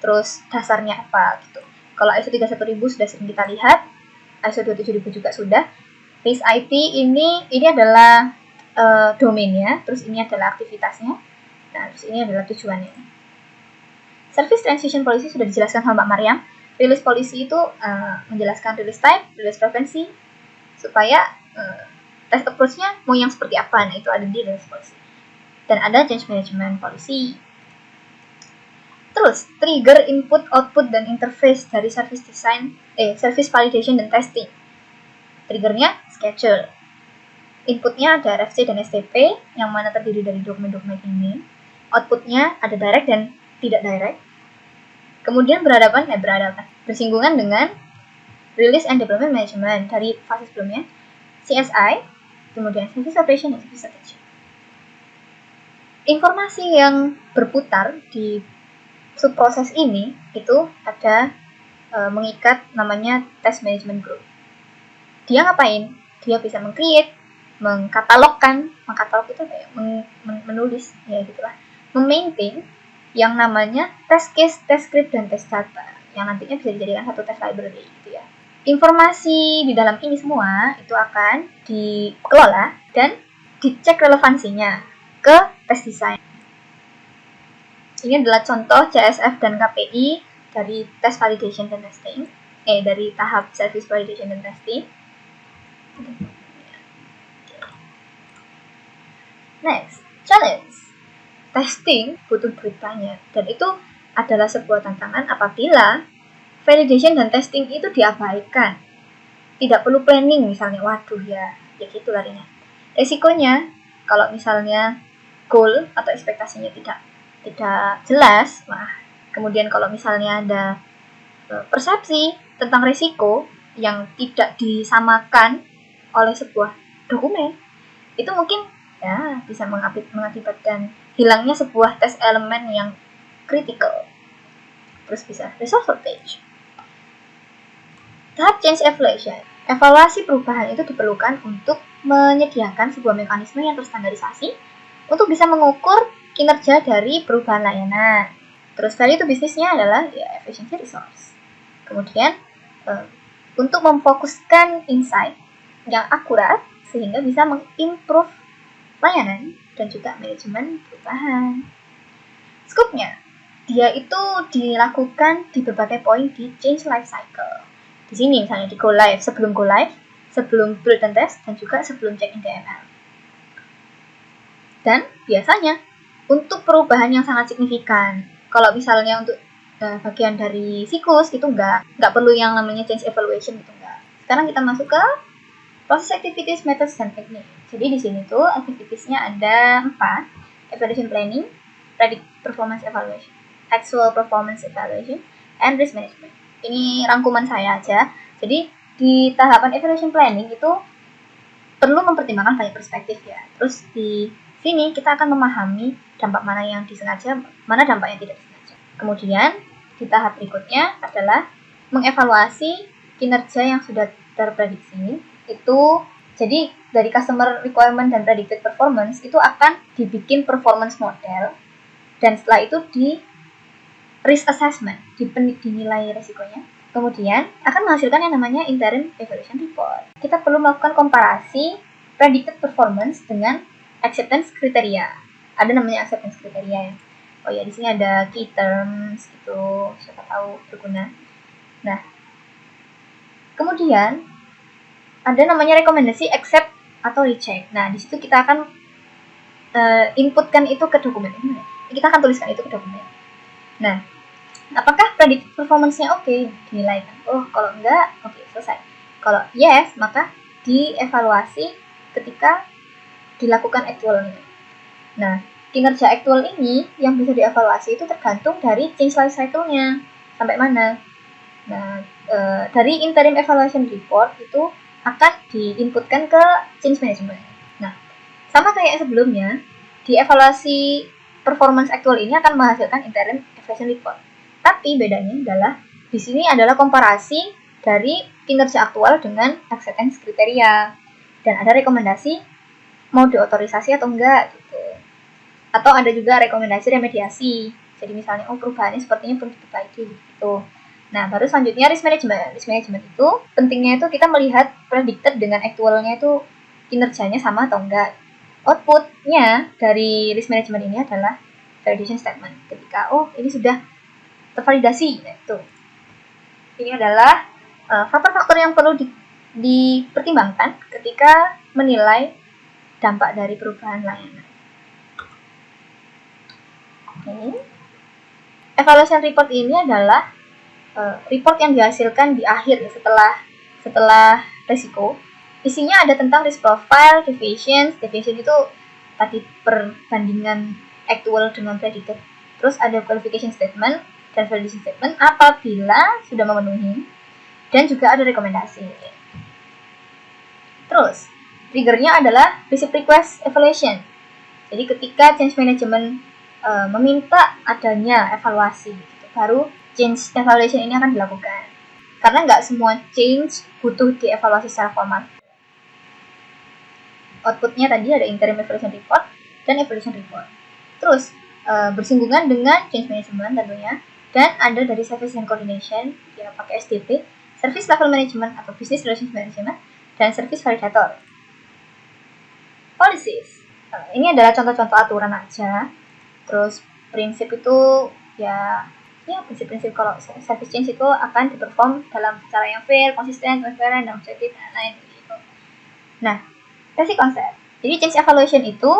terus dasarnya apa gitu. Kalau ISO 31000 sudah sering kita lihat, ISO 27000 juga sudah. RIS IT ini adalah domainnya, terus ini adalah aktivitasnya, nah terus ini adalah tujuannya. Service Transition Policy sudah dijelaskan sama Mbak Maryam. Release Policy itu menjelaskan release type, release frequency, supaya test approach-nya mau yang seperti apa, nah itu ada di Release Policy. Dan ada Change Management Policy. Terus, trigger input, output, dan interface dari service design, service validation dan testing. Triggernya schedule. Inputnya ada RFC dan STP, yang mana terdiri dari dokumen-dokumen ini. Outputnya ada direct dan tidak direct. Kemudian bersinggungan dengan Release and Development Management dari fase sebelumnya, CSI, kemudian Service Operation dan Service Strategy. Informasi yang berputar di subproses ini itu ada mengikat namanya Test Management Group. Dia ngapain? Dia bisa meng-create, mengkatalog itu apa ya? Menulis, ya gitulah. Memaintain yang namanya test case, test script, dan test data yang nantinya bisa dijadikan satu test library gitu ya. Informasi di dalam ini semua itu akan dikelola dan dicek relevansinya ke test design. Ini adalah contoh CSF dan KPI dari test validation dan testing, dari tahap service validation dan testing. Next, challenge. Testing butuh duit banyak, dan itu adalah sebuah tantangan apabila validation dan testing itu diabaikan. Tidak perlu planning misalnya, waduh ya gitu larinya. Resikonya kalau misalnya goal atau ekspektasinya tidak jelas, kemudian kalau misalnya ada persepsi tentang risiko yang tidak disamakan oleh sebuah dokumen, itu mungkin ya bisa mengakibatkan hilangnya sebuah tes elemen yang kritikal. Terus bisa resource shortage. Tahap change evaluation. Evaluasi perubahan itu diperlukan untuk menyediakan sebuah mekanisme yang terstandarisasi untuk bisa mengukur kinerja dari perubahan layanan. Terus value to bisnisnya adalah ya efficiency resource. Kemudian untuk memfokuskan insight yang akurat sehingga bisa mengimprove layanan dan juga manajemen perubahan. Scope-nya, dia itu dilakukan di berbagai poin di change life cycle. Di sini misalnya di go live, sebelum go live, sebelum build and test, dan juga sebelum check in DML. Dan biasanya untuk perubahan yang sangat signifikan, kalau misalnya untuk bagian dari siklus itu nggak perlu yang namanya change evaluation gitu enggak. Sekarang kita masuk ke proses activities, methods, dan teknik. Jadi di sini tuh activitiesnya ada 4: evaluation planning, predict performance evaluation, actual performance evaluation, and risk management. Ini rangkuman saya aja. Jadi di tahapan evaluation planning itu perlu mempertimbangkan banyak perspektif ya. Terus di sini kita akan memahami dampak mana yang disengaja, mana dampak yang tidak disengaja. Kemudian di tahap berikutnya adalah mengevaluasi kinerja yang sudah terprediksi. Itu jadi dari customer requirement dan predicted performance itu akan dibikin performance model, dan setelah itu di risk assessment, dinilai resikonya. Kemudian akan menghasilkan yang namanya interim evaluation report. Kita perlu melakukan komparasi predicted performance dengan acceptance kriteria. Ada namanya acceptance kriteria ya. Oh ya, di sini ada key terms gitu, siapa tahu berguna. Nah, kemudian ada namanya rekomendasi accept atau reject. Nah, di situ kita akan inputkan itu ke dokumen. Kita akan tuliskan itu ke dokumen. Nah, apakah predicted performance-nya oke, dinilai kan? Oh, kalau enggak, oke, selesai. Kalau yes, maka dievaluasi ketika dilakukan actualnya. Nah, kinerja actual ini yang bisa dievaluasi itu tergantung dari change life cycle-nya. Sampai mana? Nah, dari interim evaluation report itu akan diinputkan ke change management. Nah, sama kayak sebelumnya, di evaluasi performance actual ini akan menghasilkan interim evaluation report. Tapi bedanya adalah di sini adalah komparasi dari kinerja aktual dengan acceptance kriteria. Dan ada rekomendasi mau diotorisasi atau enggak gitu. Atau ada juga rekomendasi remediasi. Jadi misalnya perubahannya sepertinya perlu diperbaiki gitu. Nah, baru selanjutnya risk management. Risk management itu pentingnya itu kita melihat predicted dengan actualnya itu kinerjanya sama atau enggak. Outputnya dari risk management ini adalah validation statement. Ketika ini sudah tervalidasi, itu. Ini adalah faktor-faktor yang perlu dipertimbangkan ketika menilai dampak dari perubahan layanan. Evaluation report ini adalah report yang dihasilkan di akhir setelah risiko. Isinya ada tentang risk profile, deviation itu tadi perbandingan actual dengan predicted. Terus ada qualification statement dan validation statement apabila sudah memenuhi, dan juga ada rekomendasi. Terus triggernya adalah receipt request evaluation. Jadi ketika change management meminta adanya evaluasi, gitu, baru change evaluation ini akan dilakukan. Karena nggak semua change butuh dievaluasi secara formal. Outputnya tadi ada interim evaluation report dan evaluation report. Terus bersinggungan dengan change management tentunya, dan ada dari service and coordination, ya pakai SDP, service level management atau business relations management, dan service validator. Policies, ini adalah contoh-contoh aturan aja. Terus prinsip itu ya prinsip-prinsip kalau service change itu akan diperform dalam cara yang fair, konsisten, transparan, dan objektif, dan lain gitu. Nah, basic konsep. Jadi change evaluation itu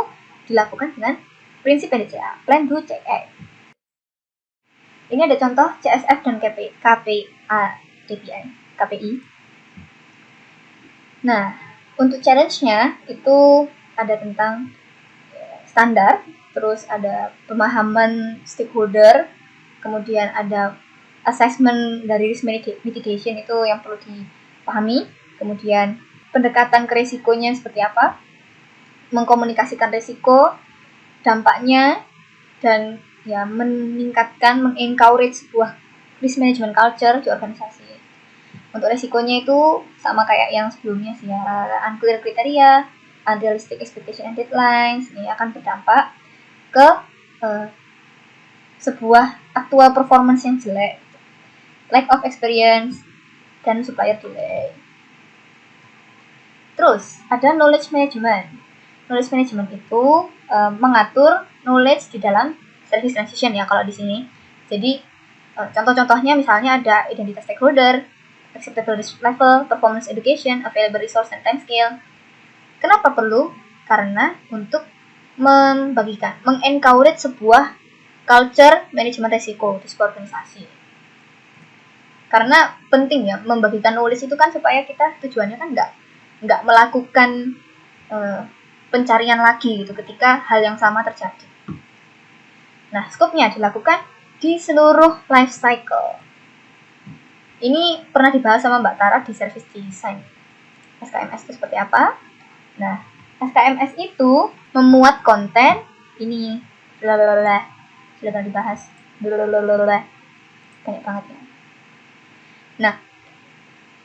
dilakukan dengan prinsip PDCA, Plan, Do, Check, Act. Ini ada contoh CSF dan KPI. Nah, untuk challenge-nya itu ada tentang standar, terus ada pemahaman stakeholder, kemudian ada assessment dari risk mitigation itu yang perlu dipahami, kemudian pendekatan ke risikonya seperti apa, mengkomunikasikan risiko, dampaknya, dan ya meningkatkan, mengencourage sebuah risk management culture di organisasi. Untuk risikonya itu sama kayak yang sebelumnya sih ya, unclear kriteria, unrealistic expectation and deadlines, ini akan berdampak ke sebuah aktual performance yang jelek, lack of experience, dan supplier delay. Terus ada knowledge management. Knowledge management itu mengatur knowledge di dalam service transition ya kalau di sini. Jadi contoh-contohnya misalnya ada identitas stakeholder, acceptable risk level, performance education, available resource, and time scale. Kenapa perlu? Karena untuk mengencourage sebuah culture manajemen risiko di sebuah organisasi. Karena penting ya membagikan knowledge itu kan supaya kita tujuannya kan nggak melakukan pencarian lagi gitu ketika hal yang sama terjadi. Nah, skopnya dilakukan di seluruh life cycle. Ini pernah dibahas sama Mbak Tara di service design. SKMS itu seperti apa? Nah, SKMS itu memuat konten ini sudah pernah dibahas banyak banget ya. Nah,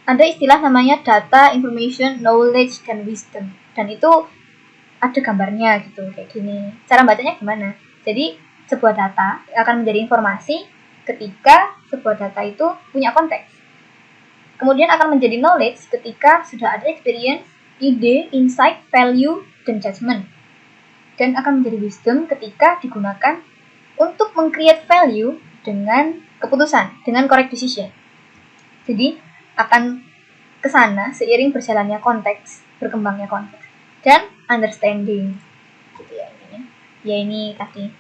ada istilah namanya data, information, knowledge, dan wisdom, dan itu ada gambarnya gitu kayak gini. Cara bacanya gimana? Jadi sebuah data akan menjadi informasi ketika sebuah data itu punya konteks. Kemudian akan menjadi knowledge ketika sudah ada experience, ide, insight, value, dan judgment. Dan akan menjadi wisdom ketika digunakan untuk meng-create value dengan keputusan, dengan correct decision. Jadi akan ke sana seiring berjalannya konteks, berkembangnya konteks, dan understanding. Gitu ya intinya. Ya ini tadi.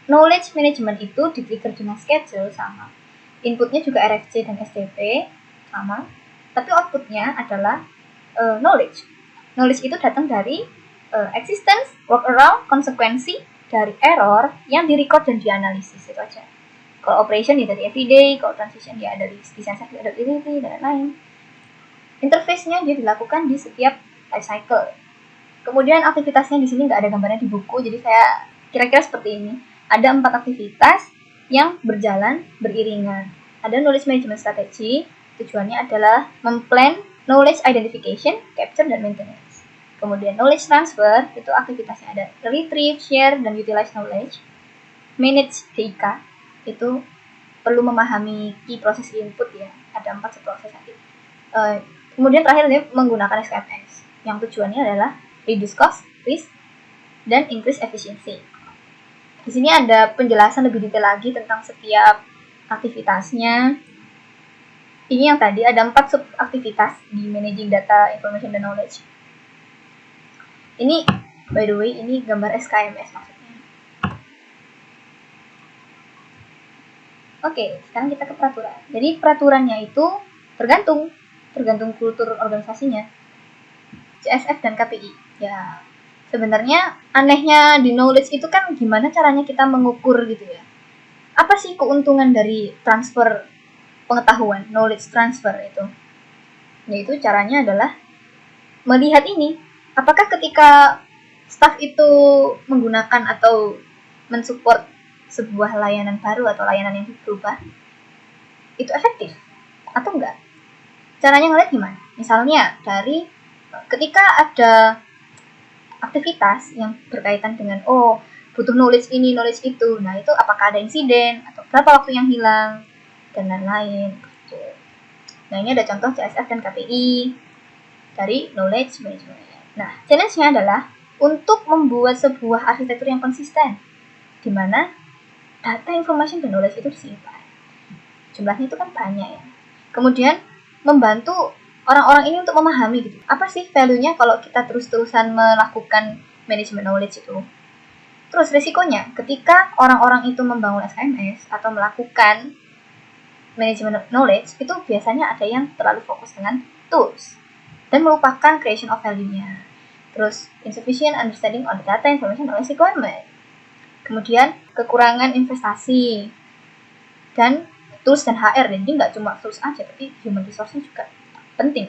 Knowledge management itu di-trigger dengan schedule sama. Inputnya juga RFC dan SDP sama. Tapi outputnya adalah knowledge. Knowledge itu datang dari existence, workaround, konsekuensi dari error yang direcord dan dianalisis, itu aja. Kalau operation ya dari everyday, kalau transition ya dari design cycle, dari delivery, dan lain-lain. Interface-nya dia dilakukan di setiap life cycle. Kemudian aktivitasnya di sini nggak ada gambarnya di buku, jadi saya kira-kira seperti ini. Ada 4 aktivitas yang berjalan beriringan. Ada knowledge management strategy, tujuannya adalah memplan knowledge identification, capture, dan maintenance. Kemudian knowledge transfer, itu aktivitasnya ada retrieve, share, dan utilize knowledge. Manage DIK, itu perlu memahami key process input ya, ada 4 subproses nanti. Kemudian terakhir ini menggunakan SKMS, yang tujuannya adalah reduce cost, risk, dan increase efficiency. Di sini ada penjelasan lebih detail lagi tentang setiap aktivitasnya. Ini yang tadi ada 4 subaktivitas di managing data, information, dan knowledge. Ini by the way, ini gambar SKMS maksudnya. Oke, sekarang kita ke peraturan. Jadi peraturannya itu tergantung kultur organisasinya. CSF dan KPI. Ya, sebenarnya anehnya di knowledge itu kan gimana caranya kita mengukur gitu ya. Apa sih keuntungan dari transfer pengetahuan, knowledge transfer itu? Yaitu caranya adalah melihat ini. Apakah ketika staff itu menggunakan atau mensupport sebuah layanan baru atau layanan yang berubah, itu efektif atau enggak? Caranya ngeliat gimana? Misalnya dari ketika ada aktivitas yang berkaitan dengan butuh knowledge ini, knowledge itu, nah itu apakah ada insiden atau berapa waktu yang hilang dan lain-lain. Nah ini ada contoh CSF dan KPI dari knowledge management. Nah challenge-nya adalah untuk membuat sebuah arsitektur yang konsisten, di mana data, information, dan knowledge itu disimpan. Jumlahnya itu kan banyak ya. Kemudian membantu orang-orang ini untuk memahami gitu. Apa sih value-nya kalau kita terus-terusan melakukan management knowledge itu? Terus risikonya ketika orang-orang itu membangun SKMS atau melakukan management knowledge, itu biasanya ada yang terlalu fokus dengan tools dan melupakan creation of value-nya. Terus insufficient understanding of the data, information, knowledge requirement. Kemudian kekurangan investasi dan tools dan HR. Jadi nggak cuma tools aja, tapi human resource-nya juga penting.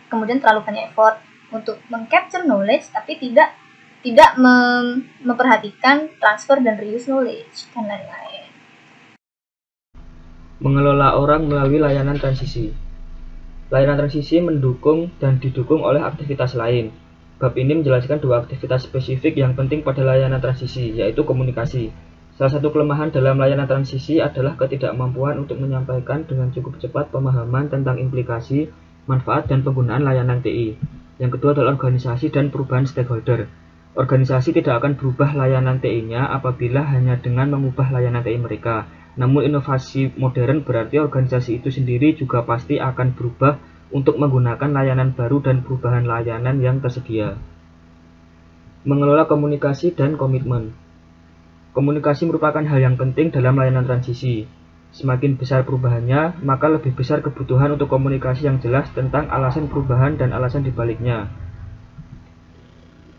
Kemudian terlalu banyak effort untuk meng-capture knowledge, tapi tidak memperhatikan transfer dan reuse knowledge dan lain-lain. Mengelola orang melalui layanan transisi. Layanan transisi mendukung dan didukung oleh aktivitas lain. Bab ini menjelaskan 2 aktivitas spesifik yang penting pada layanan transisi, yaitu komunikasi. Salah satu kelemahan dalam layanan transisi adalah ketidakmampuan untuk menyampaikan dengan cukup cepat pemahaman tentang implikasi, manfaat, dan penggunaan layanan TI. Yang kedua adalah organisasi dan perubahan stakeholder. Organisasi tidak akan berubah layanan TI-nya apabila hanya dengan mengubah layanan TI mereka. Namun inovasi modern berarti organisasi itu sendiri juga pasti akan berubah untuk menggunakan layanan baru dan perubahan layanan yang tersedia. Mengelola komunikasi dan komitmen. Komunikasi merupakan hal yang penting dalam layanan transisi. Semakin besar perubahannya, maka lebih besar kebutuhan untuk komunikasi yang jelas tentang alasan perubahan dan alasan dibaliknya.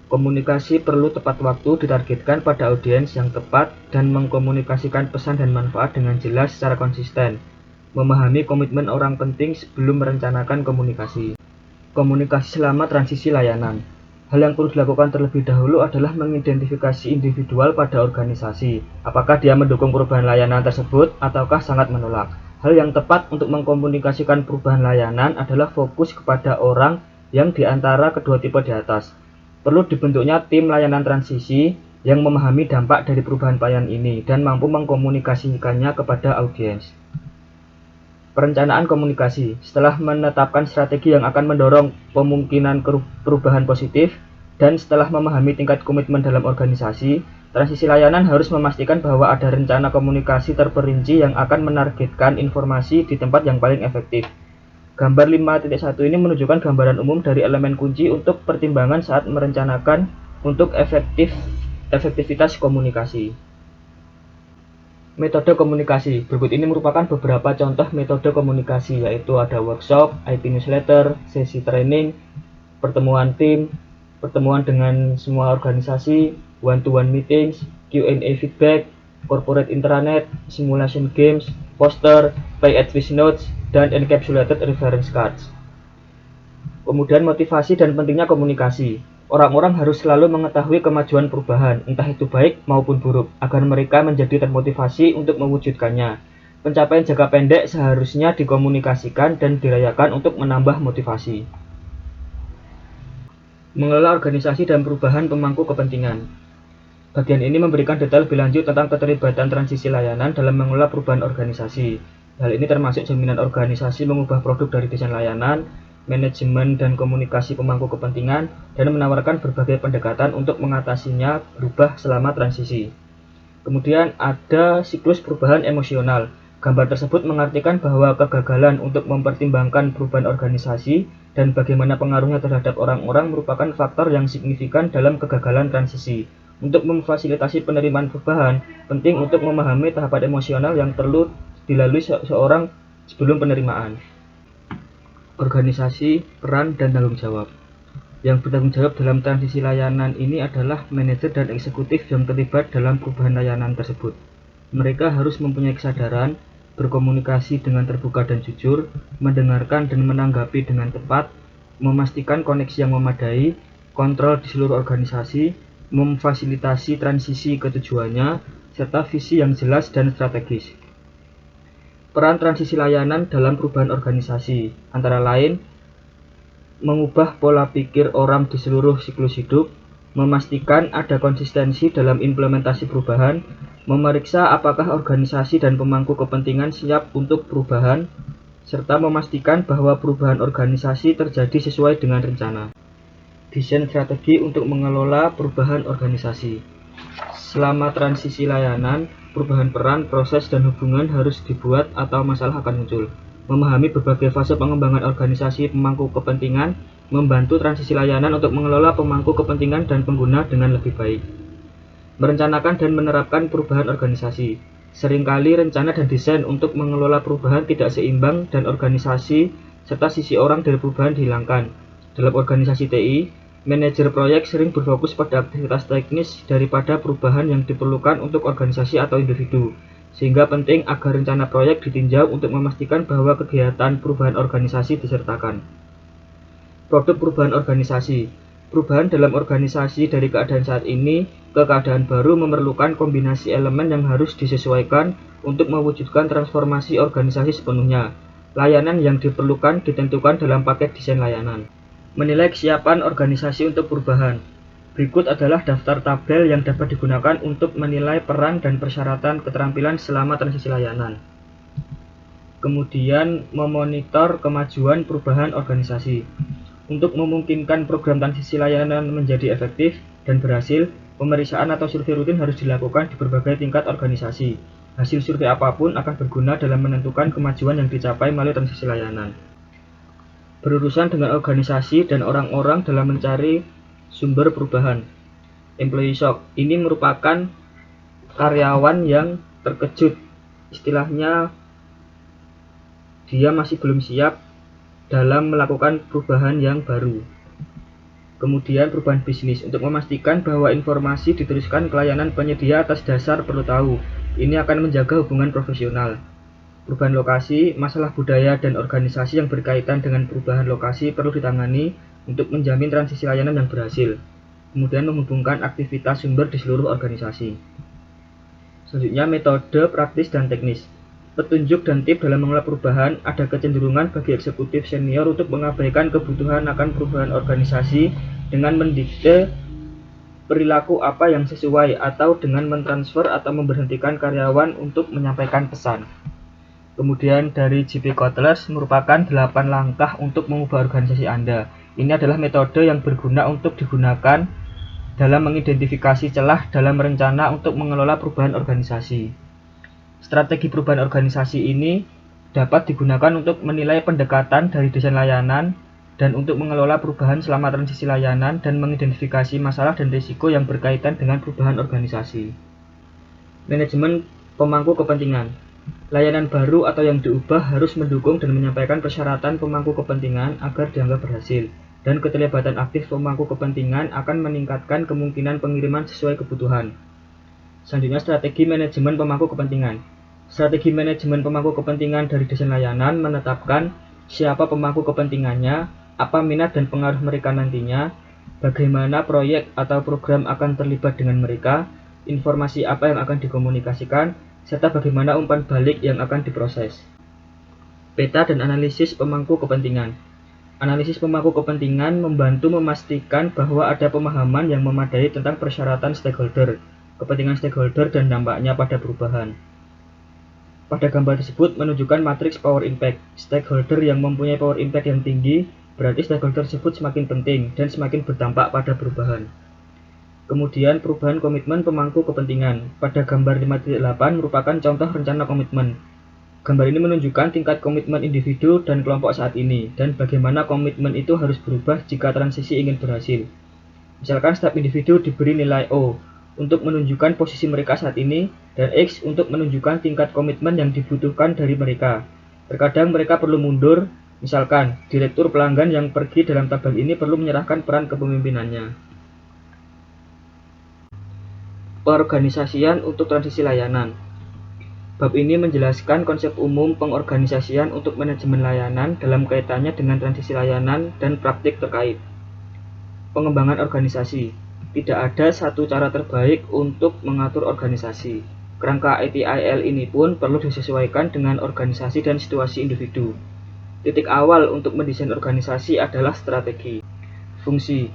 Komunikasi perlu tepat waktu, ditargetkan pada audiens yang tepat, dan mengkomunikasikan pesan dan manfaat dengan jelas secara konsisten. Memahami komitmen orang penting sebelum merencanakan komunikasi. Komunikasi selama transisi layanan. Hal yang perlu dilakukan terlebih dahulu adalah mengidentifikasi individual pada organisasi. Apakah dia mendukung perubahan layanan tersebut ataukah sangat menolak. Hal yang tepat untuk mengkomunikasikan perubahan layanan adalah fokus kepada orang yang di antara kedua tipe di atas. Perlu dibentuknya tim layanan transisi yang memahami dampak dari perubahan pelayanan ini dan mampu mengkomunikasikannya kepada audiens. Perencanaan komunikasi. Setelah menetapkan strategi yang akan mendorong kemungkinan perubahan positif dan setelah memahami tingkat komitmen dalam organisasi, transisi layanan harus memastikan bahwa ada rencana komunikasi terperinci yang akan menargetkan informasi di tempat yang paling efektif. Gambar 5.1 ini menunjukkan gambaran umum dari elemen kunci untuk pertimbangan saat merencanakan untuk efektivitas komunikasi. Metode komunikasi. Berikut ini merupakan beberapa contoh metode komunikasi, yaitu ada workshop, IP newsletter, sesi training, pertemuan tim, pertemuan dengan semua organisasi, one-to-one meetings, Q&A feedback, corporate intranet, simulation games, poster, pay advice notes, dan encapsulated reference cards. Kemudian motivasi dan pentingnya komunikasi. Orang-orang harus selalu mengetahui kemajuan perubahan, entah itu baik maupun buruk, agar mereka menjadi termotivasi untuk mewujudkannya. Pencapaian jangka pendek seharusnya dikomunikasikan dan dirayakan untuk menambah motivasi. Mengelola organisasi dan perubahan pemangku kepentingan. Bagian ini memberikan detail lebih lanjut tentang keterlibatan transisi layanan dalam mengelola perubahan organisasi. Hal ini termasuk jaminan organisasi mengubah produk dari desain layanan, manajemen dan komunikasi pemangku kepentingan, dan menawarkan berbagai pendekatan untuk mengatasinya berubah selama transisi. Kemudian ada siklus perubahan emosional. Gambar tersebut mengartikan bahwa kegagalan untuk mempertimbangkan perubahan organisasi dan bagaimana pengaruhnya terhadap orang-orang merupakan faktor yang signifikan dalam kegagalan transisi. Untuk memfasilitasi penerimaan perubahan, penting untuk memahami tahapan emosional yang perlu dilalui seorang sebelum penerimaan. Organisasi, peran, dan tanggung jawab. Yang bertanggung jawab dalam transisi layanan ini adalah manajer dan eksekutif yang terlibat dalam perubahan layanan tersebut. Mereka harus mempunyai kesadaran, berkomunikasi dengan terbuka dan jujur, mendengarkan dan menanggapi dengan tepat, memastikan koneksi yang memadai, kontrol di seluruh organisasi, memfasilitasi transisi ke tujuannya, serta visi yang jelas dan strategis. Peran transisi layanan dalam perubahan organisasi antara lain mengubah pola pikir orang di seluruh siklus hidup, memastikan ada konsistensi dalam implementasi perubahan, memeriksa apakah organisasi dan pemangku kepentingan siap untuk perubahan, serta memastikan bahwa perubahan organisasi terjadi sesuai dengan rencana. Desain strategi untuk mengelola perubahan organisasi. Selama transisi layanan, perubahan peran, proses, dan hubungan harus dibuat atau masalah akan muncul. Memahami berbagai fase pengembangan organisasi pemangku kepentingan, membantu transisi layanan untuk mengelola pemangku kepentingan dan pengguna dengan lebih baik. Merencanakan dan menerapkan perubahan organisasi. Seringkali rencana dan desain untuk mengelola perubahan tidak seimbang dan organisasi serta sisi orang dari perubahan dihilangkan. Dalam organisasi TI, manajer proyek sering berfokus pada aktivitas teknis daripada perubahan yang diperlukan untuk organisasi atau individu, sehingga penting agar rencana proyek ditinjau untuk memastikan bahwa kegiatan perubahan organisasi disertakan. Produk perubahan organisasi. Perubahan dalam organisasi dari keadaan saat ini ke keadaan baru memerlukan kombinasi elemen yang harus disesuaikan untuk mewujudkan transformasi organisasi sepenuhnya. Layanan yang diperlukan ditentukan dalam paket desain layanan. Menilai kesiapan organisasi untuk perubahan. Berikut adalah daftar tabel yang dapat digunakan untuk menilai peran dan persyaratan keterampilan selama transisi layanan. Kemudian memonitor kemajuan perubahan organisasi. Untuk memungkinkan program transisi layanan menjadi efektif dan berhasil, pemeriksaan atau survei rutin harus dilakukan di berbagai tingkat organisasi. Hasil survei apapun akan berguna dalam menentukan kemajuan yang dicapai melalui transisi layanan. Berurusan dengan organisasi dan orang-orang dalam mencari sumber perubahan. Employee shock ini merupakan karyawan yang terkejut. Istilahnya dia masih belum siap dalam melakukan perubahan yang baru. Kemudian perubahan bisnis untuk memastikan bahwa informasi diteruskan ke layanan penyedia atas dasar perlu tahu. Ini akan menjaga hubungan profesional. Perubahan lokasi, masalah budaya dan organisasi yang berkaitan dengan perubahan lokasi perlu ditangani untuk menjamin transisi layanan yang berhasil. Kemudian menghubungkan aktivitas sumber di seluruh organisasi. Selanjutnya metode, praktis, dan teknis. Petunjuk dan tips dalam mengelola perubahan. Ada kecenderungan bagi eksekutif senior untuk mengabaikan kebutuhan akan perubahan organisasi dengan mendikte perilaku apa yang sesuai atau dengan mentransfer atau memberhentikan karyawan untuk menyampaikan pesan. Kemudian dari J.P. Kotler merupakan 8 langkah untuk mengubah organisasi Anda. Ini adalah metode yang berguna untuk digunakan dalam mengidentifikasi celah dalam rencana untuk mengelola perubahan organisasi. Strategi perubahan organisasi ini dapat digunakan untuk menilai pendekatan dari desain layanan dan untuk mengelola perubahan selama transisi layanan dan mengidentifikasi masalah dan risiko yang berkaitan dengan perubahan organisasi. Manajemen pemangku kepentingan. Layanan baru atau yang diubah harus mendukung dan menyampaikan persyaratan pemangku kepentingan agar dianggap berhasil, dan keterlibatan aktif pemangku kepentingan akan meningkatkan kemungkinan pengiriman sesuai kebutuhan. Selanjutnya strategi manajemen pemangku kepentingan. Strategi manajemen pemangku kepentingan dari desain layanan menetapkan siapa pemangku kepentingannya, apa minat dan pengaruh mereka nantinya, bagaimana proyek atau program akan terlibat dengan mereka, informasi apa yang akan dikomunikasikan, serta bagaimana umpan balik yang akan diproses. Peta dan analisis pemangku kepentingan. Analisis pemangku kepentingan membantu memastikan bahwa ada pemahaman yang memadai tentang persyaratan stakeholder, kepentingan stakeholder, dan dampaknya pada perubahan. Pada gambar tersebut menunjukkan matriks power impact. Stakeholder yang mempunyai power impact yang tinggi, berarti stakeholder tersebut semakin penting dan semakin berdampak pada perubahan. Kemudian perubahan komitmen pemangku kepentingan. Pada gambar 5.8 merupakan contoh rencana komitmen. Gambar ini menunjukkan tingkat komitmen individu dan kelompok saat ini, dan bagaimana komitmen itu harus berubah jika transisi ingin berhasil. Misalkan setiap individu diberi nilai O untuk menunjukkan posisi mereka saat ini, dan X untuk menunjukkan tingkat komitmen yang dibutuhkan dari mereka. Terkadang mereka perlu mundur, misalkan direktur pelanggan yang pergi dalam tabel ini perlu menyerahkan peran kepemimpinannya. Pengorganisasian untuk transisi layanan. Bab ini menjelaskan konsep umum pengorganisasian untuk manajemen layanan dalam kaitannya dengan transisi layanan dan praktik terkait. Pengembangan organisasi. Tidak ada satu cara terbaik untuk mengatur organisasi. Kerangka ATIL ini pun perlu disesuaikan dengan organisasi dan situasi individu. Titik awal untuk mendesain organisasi adalah strategi. Fungsi.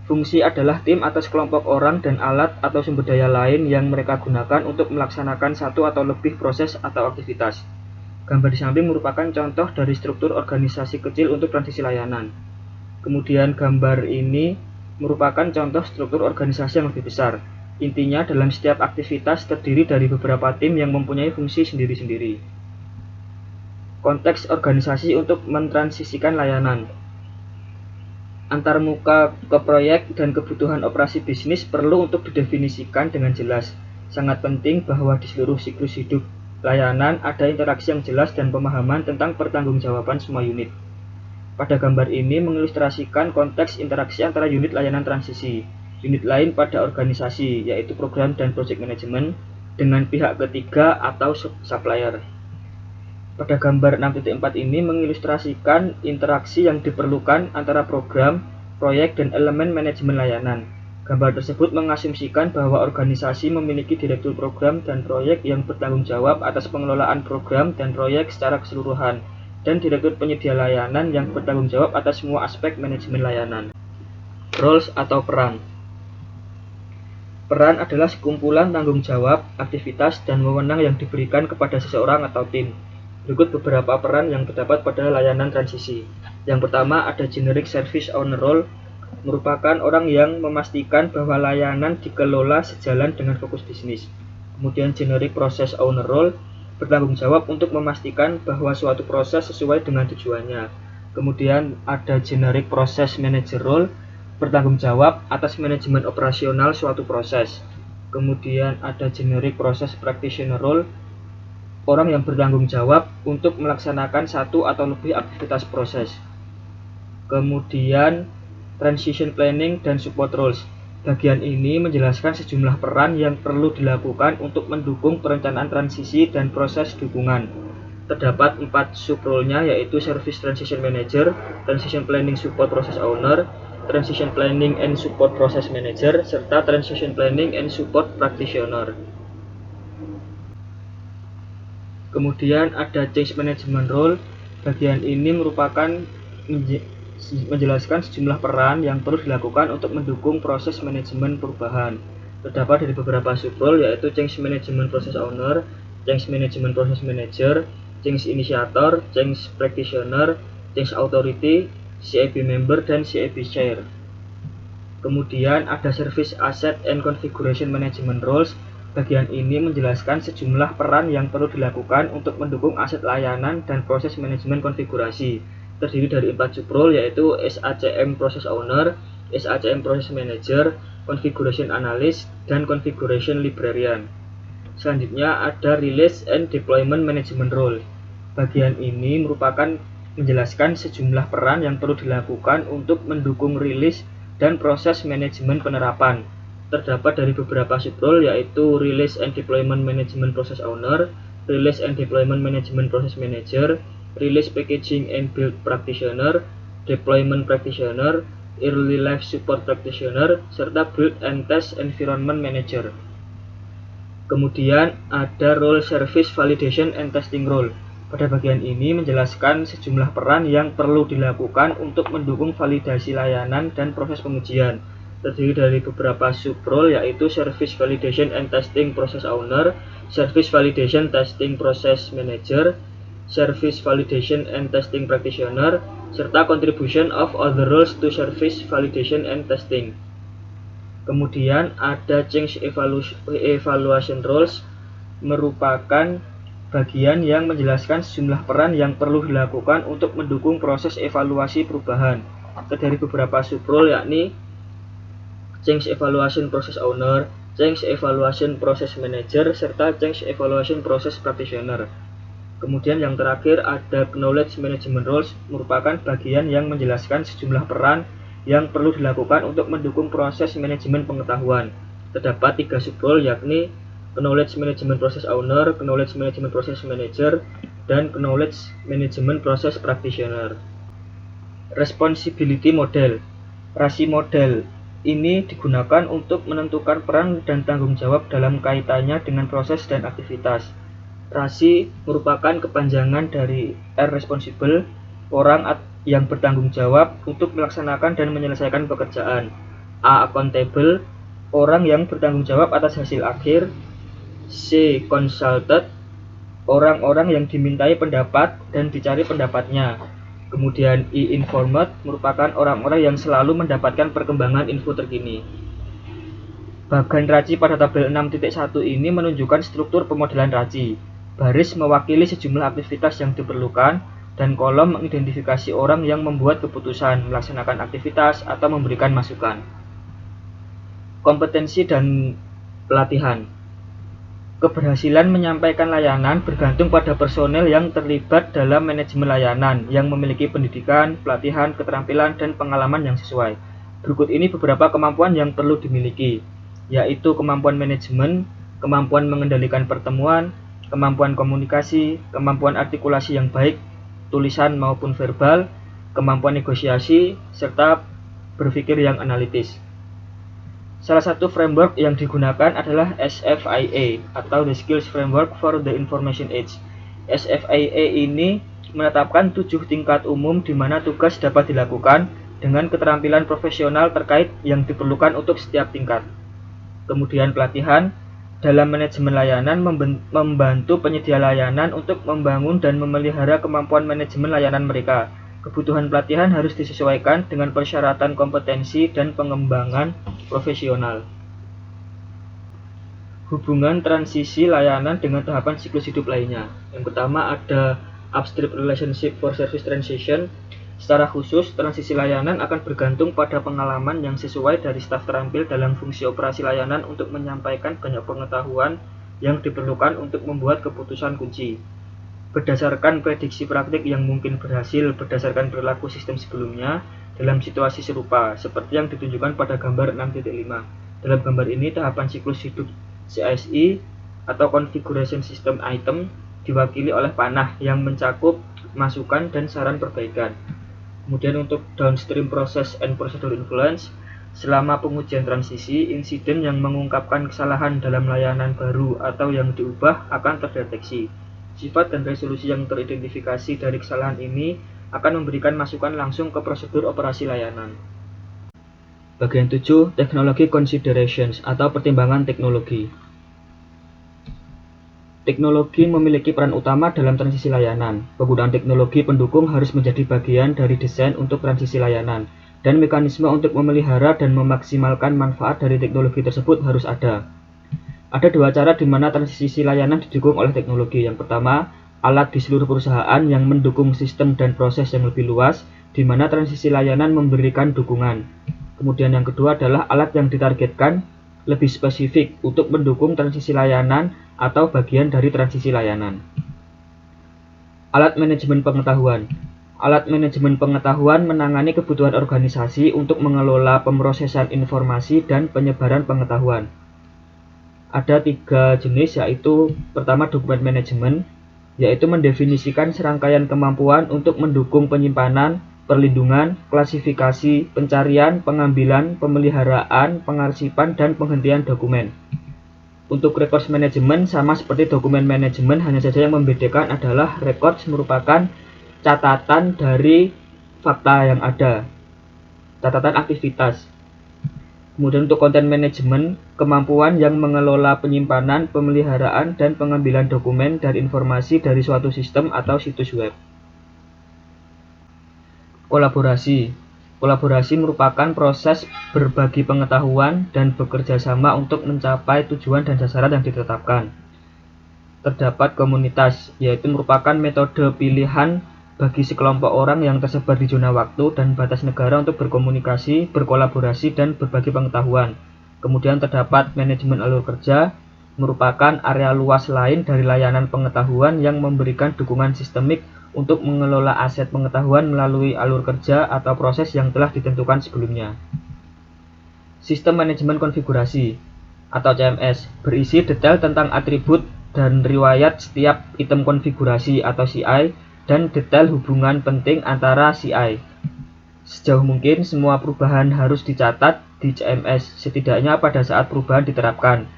Fungsi adalah tim atau sekelompok orang dan alat atau sumber daya lain yang mereka gunakan untuk melaksanakan satu atau lebih proses atau aktivitas. Gambar di samping merupakan contoh dari struktur organisasi kecil untuk transisi layanan. Kemudian gambar ini merupakan contoh struktur organisasi yang lebih besar. Intinya dalam setiap aktivitas terdiri dari beberapa tim yang mempunyai fungsi sendiri-sendiri. Konteks organisasi untuk mentransisikan layanan. Antarmuka ke proyek dan kebutuhan operasi bisnis perlu untuk didefinisikan dengan jelas. Sangat penting bahwa di seluruh siklus hidup layanan ada interaksi yang jelas dan pemahaman tentang pertanggungjawaban semua unit. Pada gambar ini mengilustrasikan konteks interaksi antara unit layanan transisi, unit lain pada organisasi, yaitu program dan project management, dengan pihak ketiga atau supplier. Pada gambar 6.4 ini mengilustrasikan interaksi yang diperlukan antara program, proyek, dan elemen manajemen layanan. Gambar tersebut mengasumsikan bahwa organisasi memiliki direktur program dan proyek yang bertanggung jawab atas pengelolaan program dan proyek secara keseluruhan, dan direktur penyedia layanan yang bertanggung jawab atas semua aspek manajemen layanan. Roles atau peran. Peran adalah sekumpulan tanggung jawab, aktivitas, dan wewenang yang diberikan kepada seseorang atau tim. Berikut beberapa peran yang terdapat pada layanan transisi. Yang pertama ada Generic Service Owner Role, merupakan orang yang memastikan bahwa layanan dikelola sejalan dengan fokus bisnis. Kemudian Generic Process Owner Role, bertanggung jawab untuk memastikan bahwa suatu proses sesuai dengan tujuannya. Kemudian ada Generic Process Manager Role, bertanggung jawab atas manajemen operasional suatu proses. Kemudian ada Generic Process Practitioner Role, orang yang bertanggung jawab untuk melaksanakan satu atau lebih aktivitas proses. Kemudian Transition Planning dan Support Roles. Bagian ini menjelaskan sejumlah peran yang perlu dilakukan untuk mendukung perencanaan transisi dan proses dukungan. Terdapat 4 sub-role-nya, yaitu Service Transition Manager, Transition Planning Support Process Owner, Transition Planning and Support Process Manager, serta Transition Planning and Support Practitioner. Kemudian ada Change Management Role. Bagian ini merupakan menjelaskan sejumlah peran yang perlu dilakukan untuk mendukung proses manajemen perubahan. Terdapat dari beberapa sub-role, yaitu Change Management Process Owner, Change Management Process Manager, Change Initiator, Change Practitioner, Change Authority, CAB Member, dan CAB Chair. Kemudian ada Service Asset and Configuration Management Roles. Bagian ini menjelaskan sejumlah peran yang perlu dilakukan untuk mendukung aset layanan dan proses manajemen konfigurasi. Terdiri dari 4 sub-role, yaitu SACM Process Owner, SACM Process Manager, Configuration Analyst, dan Configuration Librarian. Selanjutnya ada Release and Deployment Management Role. Bagian ini merupakan menjelaskan sejumlah peran yang perlu dilakukan untuk mendukung rilis dan proses manajemen penerapan. Terdapat dari beberapa sub-role, yaitu Release and Deployment Management Process Owner, Release and Deployment Management Process Manager, Release Packaging and Build Practitioner, Deployment Practitioner, Early Life Support Practitioner, serta Build and Test Environment Manager. Kemudian ada role Service Validation and Testing Role. Pada bagian ini menjelaskan sejumlah peran yang perlu dilakukan untuk mendukung validasi layanan dan proses pengujian. Terdiri dari beberapa sub-role, yaitu Service Validation and Testing Process Owner, Service Validation Testing Process Manager, Service Validation and Testing Practitioner, serta Contribution of other roles to Service Validation and Testing. Kemudian ada Change Evaluation Roles, merupakan bagian yang menjelaskan sejumlah peran yang perlu dilakukan untuk mendukung proses evaluasi perubahan. Terdiri beberapa sub-role, yakni Change Evaluation Process Owner, Change Evaluation Process Manager, serta Change Evaluation Process Practitioner. Kemudian yang terakhir ada Knowledge Management Roles, merupakan bagian yang menjelaskan sejumlah peran yang perlu dilakukan untuk mendukung proses manajemen pengetahuan. Terdapat 3 sub-role, yakni Knowledge Management Process Owner, Knowledge Management Process Manager, dan Knowledge Management Process Practitioner. Responsibility Model. RASI model ini digunakan untuk menentukan peran dan tanggung jawab dalam kaitannya dengan proses dan aktivitas. RASI merupakan kepanjangan dari R responsible, orang yang bertanggung jawab untuk melaksanakan dan menyelesaikan pekerjaan. A accountable, orang yang bertanggung jawab atas hasil akhir. C consulted, orang-orang yang dimintai pendapat dan dicari pendapatnya. Kemudian I informed, merupakan orang-orang yang selalu mendapatkan perkembangan info terkini. Bagan RACI pada tabel 6.1 ini menunjukkan struktur pemodelan RACI. Baris mewakili sejumlah aktivitas yang diperlukan, dan kolom mengidentifikasi orang yang membuat keputusan, melaksanakan aktivitas, atau memberikan masukan. Kompetensi dan pelatihan. Keberhasilan menyampaikan layanan bergantung pada personel yang terlibat dalam manajemen layanan, yang memiliki pendidikan, pelatihan, keterampilan, dan pengalaman yang sesuai. Berikut ini beberapa kemampuan yang perlu dimiliki, yaitu kemampuan manajemen, kemampuan mengendalikan pertemuan, kemampuan komunikasi, kemampuan artikulasi yang baik, tulisan maupun verbal, kemampuan negosiasi, serta berpikir yang analitis. Salah satu framework yang digunakan adalah SFIA atau The Skills Framework for the Information Age. SFIA ini menetapkan 7 tingkat umum di mana tugas dapat dilakukan dengan keterampilan profesional terkait yang diperlukan untuk setiap tingkat. Kemudian pelatihan dalam manajemen layanan membantu penyedia layanan untuk membangun dan memelihara kemampuan manajemen layanan mereka. Kebutuhan pelatihan harus disesuaikan dengan persyaratan kompetensi dan pengembangan profesional. Hubungan transisi layanan dengan tahapan siklus hidup lainnya. Yang pertama ada Upstream Relationship for Service Transition. Secara khusus, transisi layanan akan bergantung pada pengalaman yang sesuai dari staf terampil dalam fungsi operasi layanan untuk menyampaikan banyak pengetahuan yang diperlukan untuk membuat keputusan kunci. Berdasarkan prediksi praktik yang mungkin berhasil berdasarkan perilaku sistem sebelumnya dalam situasi serupa, seperti yang ditunjukkan pada gambar 6.5. Dalam gambar ini, tahapan siklus hidup CSI atau Configuration System Item diwakili oleh panah yang mencakup masukan dan saran perbaikan. Kemudian untuk Downstream Process and Procedural Influence, selama pengujian transisi, insiden yang mengungkapkan kesalahan dalam layanan baru atau yang diubah akan terdeteksi. Sifat dan resolusi yang teridentifikasi dari kesalahan ini akan memberikan masukan langsung ke prosedur operasi layanan. Bagian 7, Technology Considerations atau pertimbangan teknologi. Teknologi memiliki peran utama dalam transisi layanan. Penggunaan teknologi pendukung harus menjadi bagian dari desain untuk transisi layanan, dan mekanisme untuk memelihara dan memaksimalkan manfaat dari teknologi tersebut harus ada. Ada 2 cara di mana transisi layanan didukung oleh teknologi. Yang pertama, alat di seluruh perusahaan yang mendukung sistem dan proses yang lebih luas, di mana transisi layanan memberikan dukungan. Kemudian yang kedua adalah alat yang ditargetkan lebih spesifik untuk mendukung transisi layanan atau bagian dari transisi layanan. Alat manajemen pengetahuan. Alat manajemen pengetahuan menangani kebutuhan organisasi untuk mengelola pemrosesan informasi dan penyebaran pengetahuan. Ada 3 jenis, yaitu pertama dokumen manajemen, yaitu mendefinisikan serangkaian kemampuan untuk mendukung penyimpanan, perlindungan, klasifikasi, pencarian, pengambilan, pemeliharaan, pengarsipan, dan penghentian dokumen. Untuk records management sama seperti dokumen manajemen, hanya saja yang membedakan adalah records merupakan catatan dari fakta yang ada, catatan aktivitas. Kemudian untuk konten manajemen, kemampuan yang mengelola penyimpanan, pemeliharaan, dan pengambilan dokumen dan informasi dari suatu sistem atau situs web. Kolaborasi. Kolaborasi merupakan proses berbagi pengetahuan dan bekerja sama untuk mencapai tujuan dan sasaran yang ditetapkan. Terdapat komunitas, yaitu merupakan metode pilihan bagi sekelompok orang yang tersebar di zona waktu dan batas negara untuk berkomunikasi, berkolaborasi, dan berbagi pengetahuan. Kemudian terdapat manajemen alur kerja, merupakan area luas lain dari layanan pengetahuan yang memberikan dukungan sistemik untuk mengelola aset pengetahuan melalui alur kerja atau proses yang telah ditentukan sebelumnya. Sistem manajemen konfigurasi atau CMS berisi detail tentang atribut dan riwayat setiap item konfigurasi atau CI dan detail hubungan penting antara CI. Sejauh mungkin semua perubahan harus dicatat di CMS setidaknya pada saat perubahan diterapkan.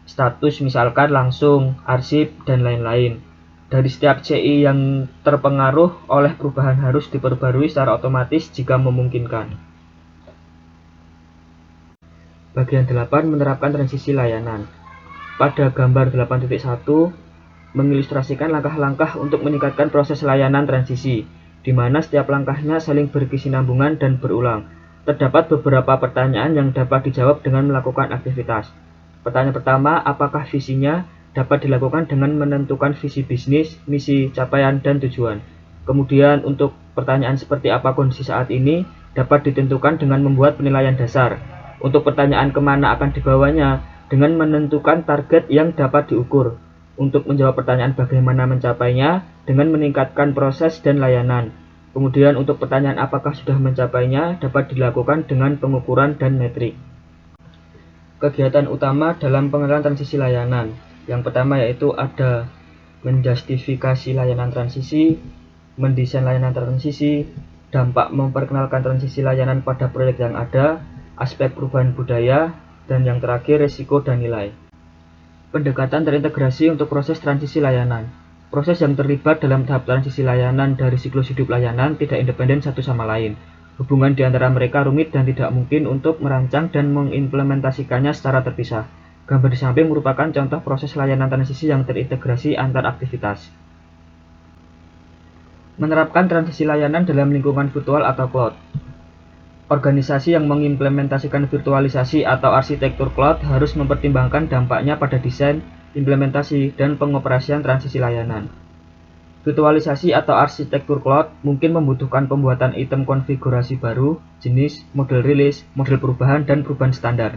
Status misalkan langsung, arsip, dan lain-lain. Dari setiap CI yang terpengaruh oleh perubahan harus diperbarui secara otomatis jika memungkinkan. Bagian 8 menerapkan transisi layanan. Pada gambar 8.1 mengilustrasikan langkah-langkah untuk meningkatkan proses layanan transisi, di mana setiap langkahnya saling berkesinambungan dan berulang. Terdapat beberapa pertanyaan yang dapat dijawab dengan melakukan aktivitas. Pertanyaan pertama, apakah visinya dapat dilakukan dengan menentukan visi bisnis, misi, capaian, dan tujuan. Kemudian untuk pertanyaan seperti apa kondisi saat ini dapat ditentukan dengan membuat penilaian dasar. Untuk pertanyaan kemana akan dibawanya dengan menentukan target yang dapat diukur. Untuk menjawab pertanyaan bagaimana mencapainya dengan meningkatkan proses dan layanan. Kemudian untuk pertanyaan apakah sudah mencapainya dapat dilakukan dengan pengukuran dan metrik. Kegiatan utama dalam pengenalan transisi layanan. Yang pertama yaitu ada menjustifikasi layanan transisi, mendesain layanan transisi, dampak memperkenalkan transisi layanan pada proyek yang ada, aspek perubahan budaya, dan yang terakhir risiko dan nilai. Pendekatan terintegrasi untuk proses transisi layanan. Proses yang terlibat dalam tahap transisi layanan dari siklus hidup layanan tidak independen satu sama lain. Hubungan di antara mereka rumit dan tidak mungkin untuk merancang dan mengimplementasikannya secara terpisah. Gambar di samping merupakan contoh proses layanan transisi yang terintegrasi antar aktivitas. Menerapkan transisi layanan dalam lingkungan virtual atau cloud. Organisasi yang mengimplementasikan virtualisasi atau arsitektur cloud harus mempertimbangkan dampaknya pada desain, implementasi, dan pengoperasian transisi layanan. Virtualisasi atau arsitektur cloud mungkin membutuhkan pembuatan item konfigurasi baru, jenis, model rilis, model perubahan, dan perubahan standar.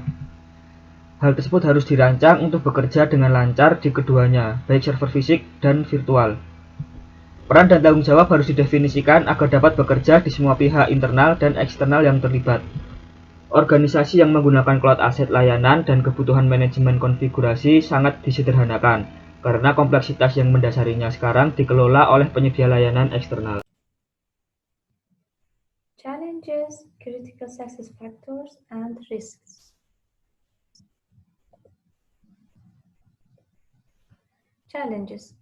Hal tersebut harus dirancang untuk bekerja dengan lancar di keduanya, baik server fisik dan virtual. Peran dan tanggung jawab harus didefinisikan agar dapat bekerja di semua pihak internal dan eksternal yang terlibat. Organisasi yang menggunakan cloud aset layanan dan kebutuhan manajemen konfigurasi sangat disederhanakan, karena kompleksitas yang mendasarinya sekarang dikelola oleh penyedia layanan eksternal. Challenges, critical success factors, and risks. Challenges.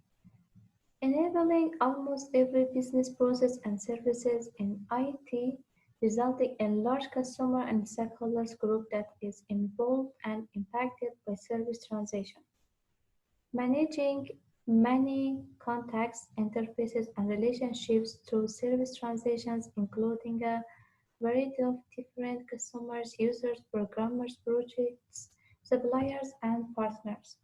Enabling almost every business process and services in IT, resulting in large customer and stakeholders group that is involved and impacted by service transition. Managing many contacts, interfaces, and relationships through service transitions, including a variety of different customers, users, programmers, projects, suppliers, and partners.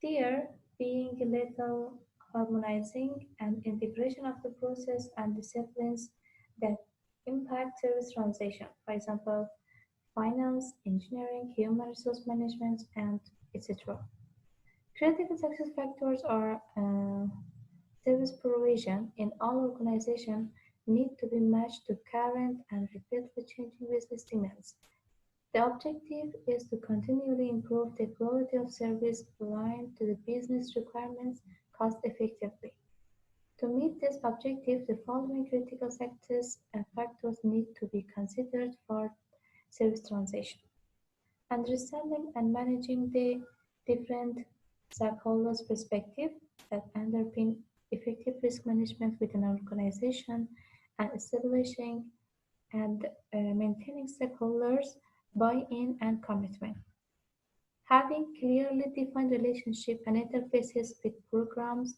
There being little harmonizing and integration of the process and disciplines that impact service transition, for example, finance, engineering, human resource management, and etc. Critical success factors are service provision in all organizations need to be matched to current and rapidly changing business demands. The objective is to continually improve the quality of service aligned to the business requirements cost effectively. To meet this objective, the following critical factors need to be considered for service transition. Understanding and managing the different stakeholders' perspective that underpin effective risk management within an organization, and establishing and maintaining stakeholders' buy-in and commitment. Having clearly defined relationships and interfaces with programs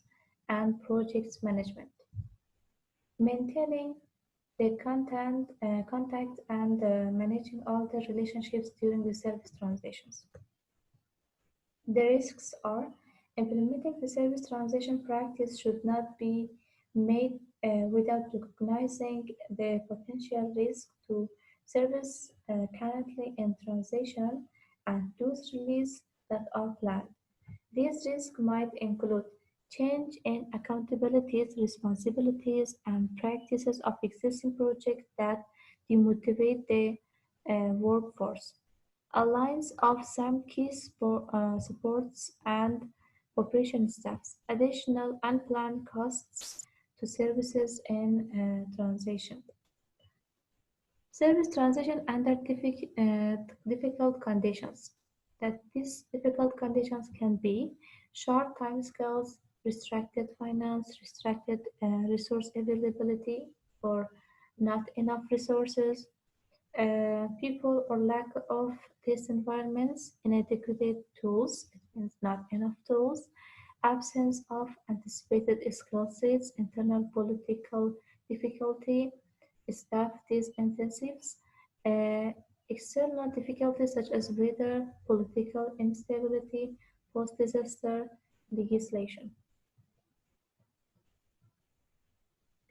and projects management. Maintaining the contact and managing all the relationships during the service transitions. The risks are implementing the service transition practice should not be made without recognizing the potential risk to service currently in transition and those release that are planned. These risks might include change in accountabilities, responsibilities, and practices of existing projects that demotivate the workforce. Alliance of some key supports and operation staffs, additional unplanned costs to services in transition. Service transition under difficult conditions. That these difficult conditions can be short timescales, restricted finance, restricted resource availability, or not enough resources, people or lack of these environments, inadequate tools, it means not enough tools, absence of anticipated skill sets, internal political difficulty, staff disincentives, uh, external difficulties such as weather, political instability, post-disaster legislation.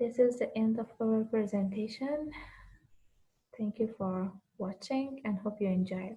This is the end of our presentation. Thank you for watching and hope you enjoyed.